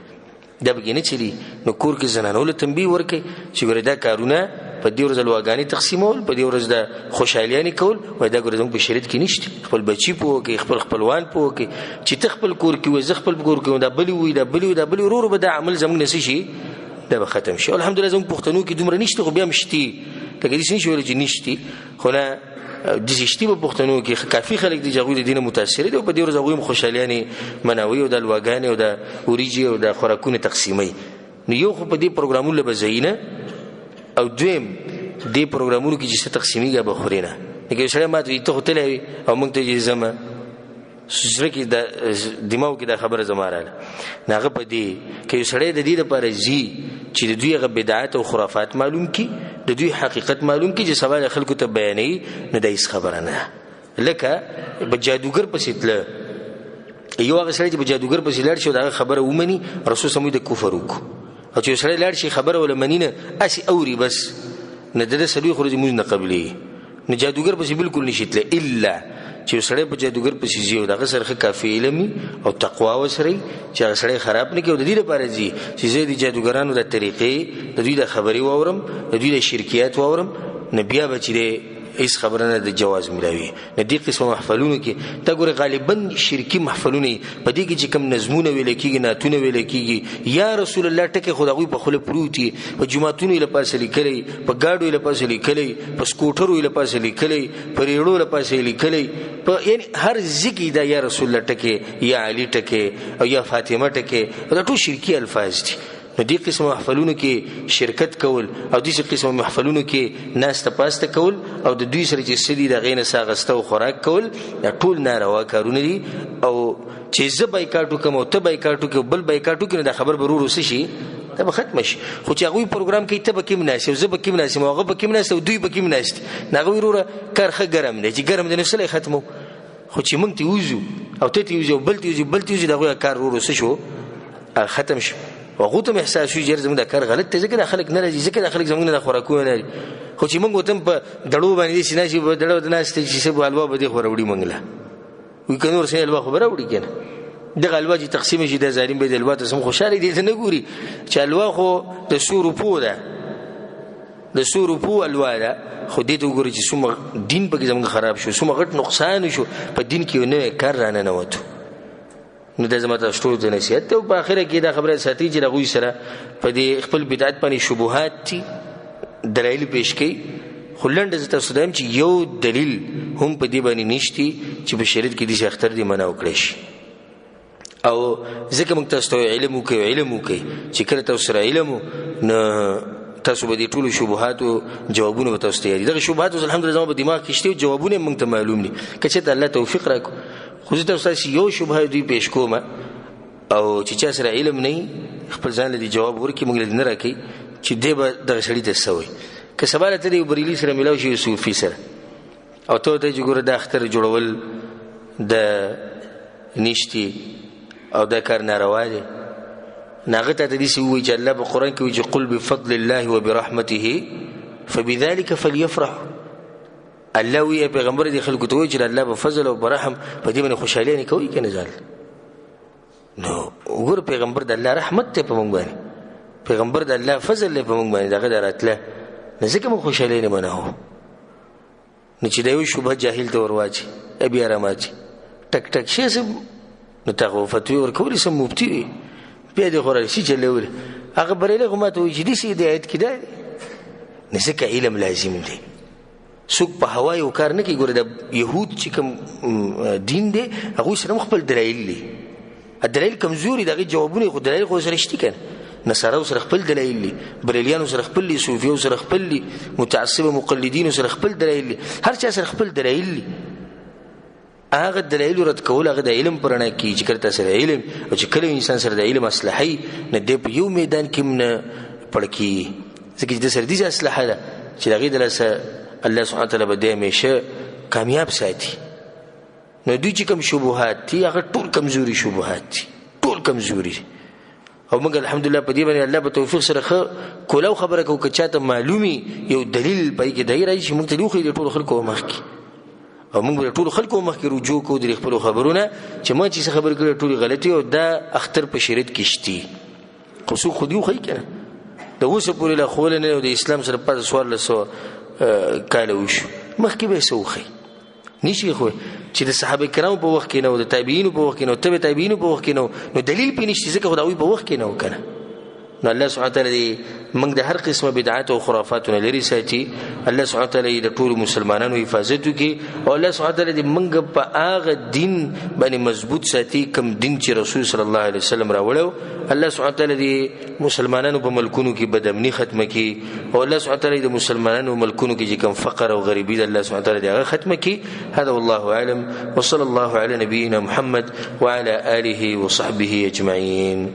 دا بګینه چلی نو کور کې زنانو له تنبیه ورکي چې ګره دا کارونه په دې ورځ لواګانی تقسیمول په دې ورځ د خوشحاليانه کول وای دا ګره زموږ په شریعت کې نشته خپل بچی پوه کې خپل خپلوان پوه کې چې تخپل کور کې وي خپل کور کې دا بلی وي دا بلی ورور به دا عمل زموږ نشي شي دا به ختم شي الحمدلله زموږ پښتنو کې دومره نشته خو بیا مشتي لکه دې نشي ویل چې نشتي خو نه د زیشتي په پښتنو کې کافي خلک دي چې غوې دینه متاثر دي او په دې ورځ غوې خوشحاليانه مناوي او د لواګانې او د اوریجي او د خوراکونه تقسیمي نو یو خو په دې پروګرامونو لبزینه او دویم دې پروګرامونو کې چې تقسیمیږي به خورینه لکه سره ماته ته هوتلې او موږ ته یې زما سره کې د دماغ کې د خبره زماره ناغه په دې کې سره د دې لپاره زی چې د دوی غ بدعات او خرافات معلوم کی د دوی حقیقت معلوم کی چې سوال خلکو ته بیانې نه دایس خبره نه لکه په جادوګر پسې تل یو هغه سره چې په جادوګر پسې لړ شو دا خبره ومني رسول سمو د کفر وکړو او چې سره لړ شي خبره ولا منینه اسی اوري بس نه د سړي خوري موږ نه قبلي نه جادوګر پسې بالکل نشیتله الا چې سړی په جادوګر پسې زیو دغه سره کافي علمي او تقوا وسري چې سړی خراب نه کوي د دې لپاره زی چې زه د جادوګرانو د طریقې د دوی د خبري واورم د دوی د شرکیات واورم نبي بچي هیڅ خبره نه د جواز ملوي نه دې قسم محفلونو کې تا ګوره غالبا شرکی محفلونه په دې کې چې کم نظمونه ویل کېږي ناتونه ویل کېږي یا رسول الله ټکه خدای په خله پروتي په جمعتونو لپاره لیکلي په گاډو لپاره لیکلي په سکوټرو لپاره لیکلي په ریړو لپاره لیکلي په یعنی هر ذکر دا یا رسول الله ټکه یا علی ټکه او یا فاطمه ټکه دا ټول شرکی الفاظ دي نو دې قسم محفلونو کې شرکت کول او دې قسم محفلونو کې ناس ته پاسته کول او د دوی سره چې سړي د غینه ساغسته او خوراک کول دا ټول ناروا کارونه دي او چې زه بایکاټو کوم او ته بایکاټو کوم بل بایکاټو کې دا خبر برور وسه شي دا به ختم شي خو چې هغه پروګرام کوي ته به کې مناسب زه به کې مناسب هغه به کې مناسب دوی به کې مناسب هغه وروره کارخه ګرم دی چې ګرم دی نو سره ختمو خو چې مونږ ته وځو او ته ته وځو بل ته وځو دا کار ورور وسه شو ختم شو وغه ته احساس شي چې زموږ د کار غلط ته ځکه خلک نه راځي ځکه خلک زموږ نه خوراکونه نه خو چې موږ وتم په دړو باندې سینې شي په دړو د ناس ته چې سبو الوا به دي خوروړي منګله وی کنور سه الوا خبره وړي کنه دغه الوا چې تقسیم شي د زاریم به د الوا ته سم خوشاله دي نه ګوري چې الوا خو د سورو پو ده د سورو پو الوا ده خو دې ته ګوري چې سم دین په کې زموږ خراب شو سم غټ نقصان شو په دین کې نه کار رانه نه وته نو د زمته شټو د نصیحت او په اخره کې دا خبره ساتي چې لغوي سره په دې خپل بدعت باندې شبهات دي دلایل پیش کړي خلند ز تاسو دایم چې یو دلیل هم په دې باندې نشتی چې په شریعت کې دې اختر دي منع وکړي شي او ځکه موږ تاسو علم وکي چې کله تاسو سره علم نه تاسو به دې ټول شبهات او جوابونه به تاسو تیاری دغه شبهات الحمدلله په دماغ کې شته جوابونه موږ ته معلوم دي کچې ته الله توفیق راکړي خو زه تاسو یو شبهه دی پیش کوم او چې چا سره علم نه خپل ځان له جواب ورکړي موږ نه راکړي چې دې به د شړې ته سوي که سباله ته دی بریلی سره ملاوي شي صوفي سره او ته چې ګوره د اختر جوړول د نشتی او د کار ناروا دي ناغه ته دې سی وی چې الله په قران کې وی چې قل بفضل الله وبرحمته فبذلك فليفرح الله وی پیغمبر دي خلکو ته وی چې الله په فضل او برحم په دې باندې خوشاله نه کوي کنه ځل نو وګور پیغمبر د الله رحمت ته په مونږ باندې پیغمبر د الله فضل له په مونږ باندې دغه دراتله نه ځکه مو خوشاله نه منو نو چې دا یو شوبه جاهل ته ورواچي ابي ارماچي ټک ټک شي سم نو تاسو فتوی ورکول سم مفتي بیا دې خورل شي چلول هغه برېله کومه ته وجدي سي د آیت کې ده نه ځکه علم لازم دی څوک په هواي او کار نه کوي ګوره د يهود چې کوم دین دی هغه سره خپل دلایل دي الدلایل کمزوري دغه جوابونه خو دلایل خو سره شتي کنه نصارو سره خپل دلایل دي بریلیانو سره خپل دي صوفیو سره خپل دي متعصب مقلدین سره خپل دلایل دي هر چا سره خپل دلایل دي هغه دلایل رد کول هغه د علم پرانه کی چې کرته سره علم او چې کله انسان سره د علم اصلحي نه دی په یو میدان کې نه پړکی ځکه چې د سر دي اصلحه ده چې دغه دلسه الله سبحانه وتعالى به همیشه کامیاب ساتي نو دوی چې کوم شبهات دي هغه ټول کمزوري شبهات دي ټول کمزوري او موږ الحمدلله په دې باندې الله په توفیق سره کولاو خبره کو کچاته معلومي یو دلیل پای کې دی راځي موږ ته لوخي ټول خلکو مخکي او موږ ټول خلکو مخکې رجوع کو د خپل خبرونه چې ما چې خبر کړې ټول غلطي او دا اختر په شریعت کې شتي خو خو دیو خی کنه د اوسه پورې له خول نه د اسلام سره په سوال له کاله وشو مخکې به سوخي نشي خو چې د صحابه کرام په وخت کې نو د تابعین په وخت کې نو تبع تابعین په وخت کې نو دلیل پې نشي ځکه خدای په وخت کې نو کنه نو الله سبحانه وتعالى موږ د هر قسمه بدعات او خرافات نه لري ساتي الله سبحانه وتعالى د ټول مسلمانانو حفاظت کوي او الله سبحانه وتعالى موږ په هغه دین باندې مضبوط ساتي کوم دین چې رسول صلی الله علیه وسلم راوړو الله سبحانه وتعالى د مسلمانانو په ملکونو کې بدامني ختمه کوي او الله سبحانه وتعالى د مسلمانانو ملکونو کې کوم فقر او غریبي د الله سبحانه وتعالى هغه ختمه کوي هذا والله اعلم وصلى الله على نبينا محمد وعلى اله وصحبه اجمعين.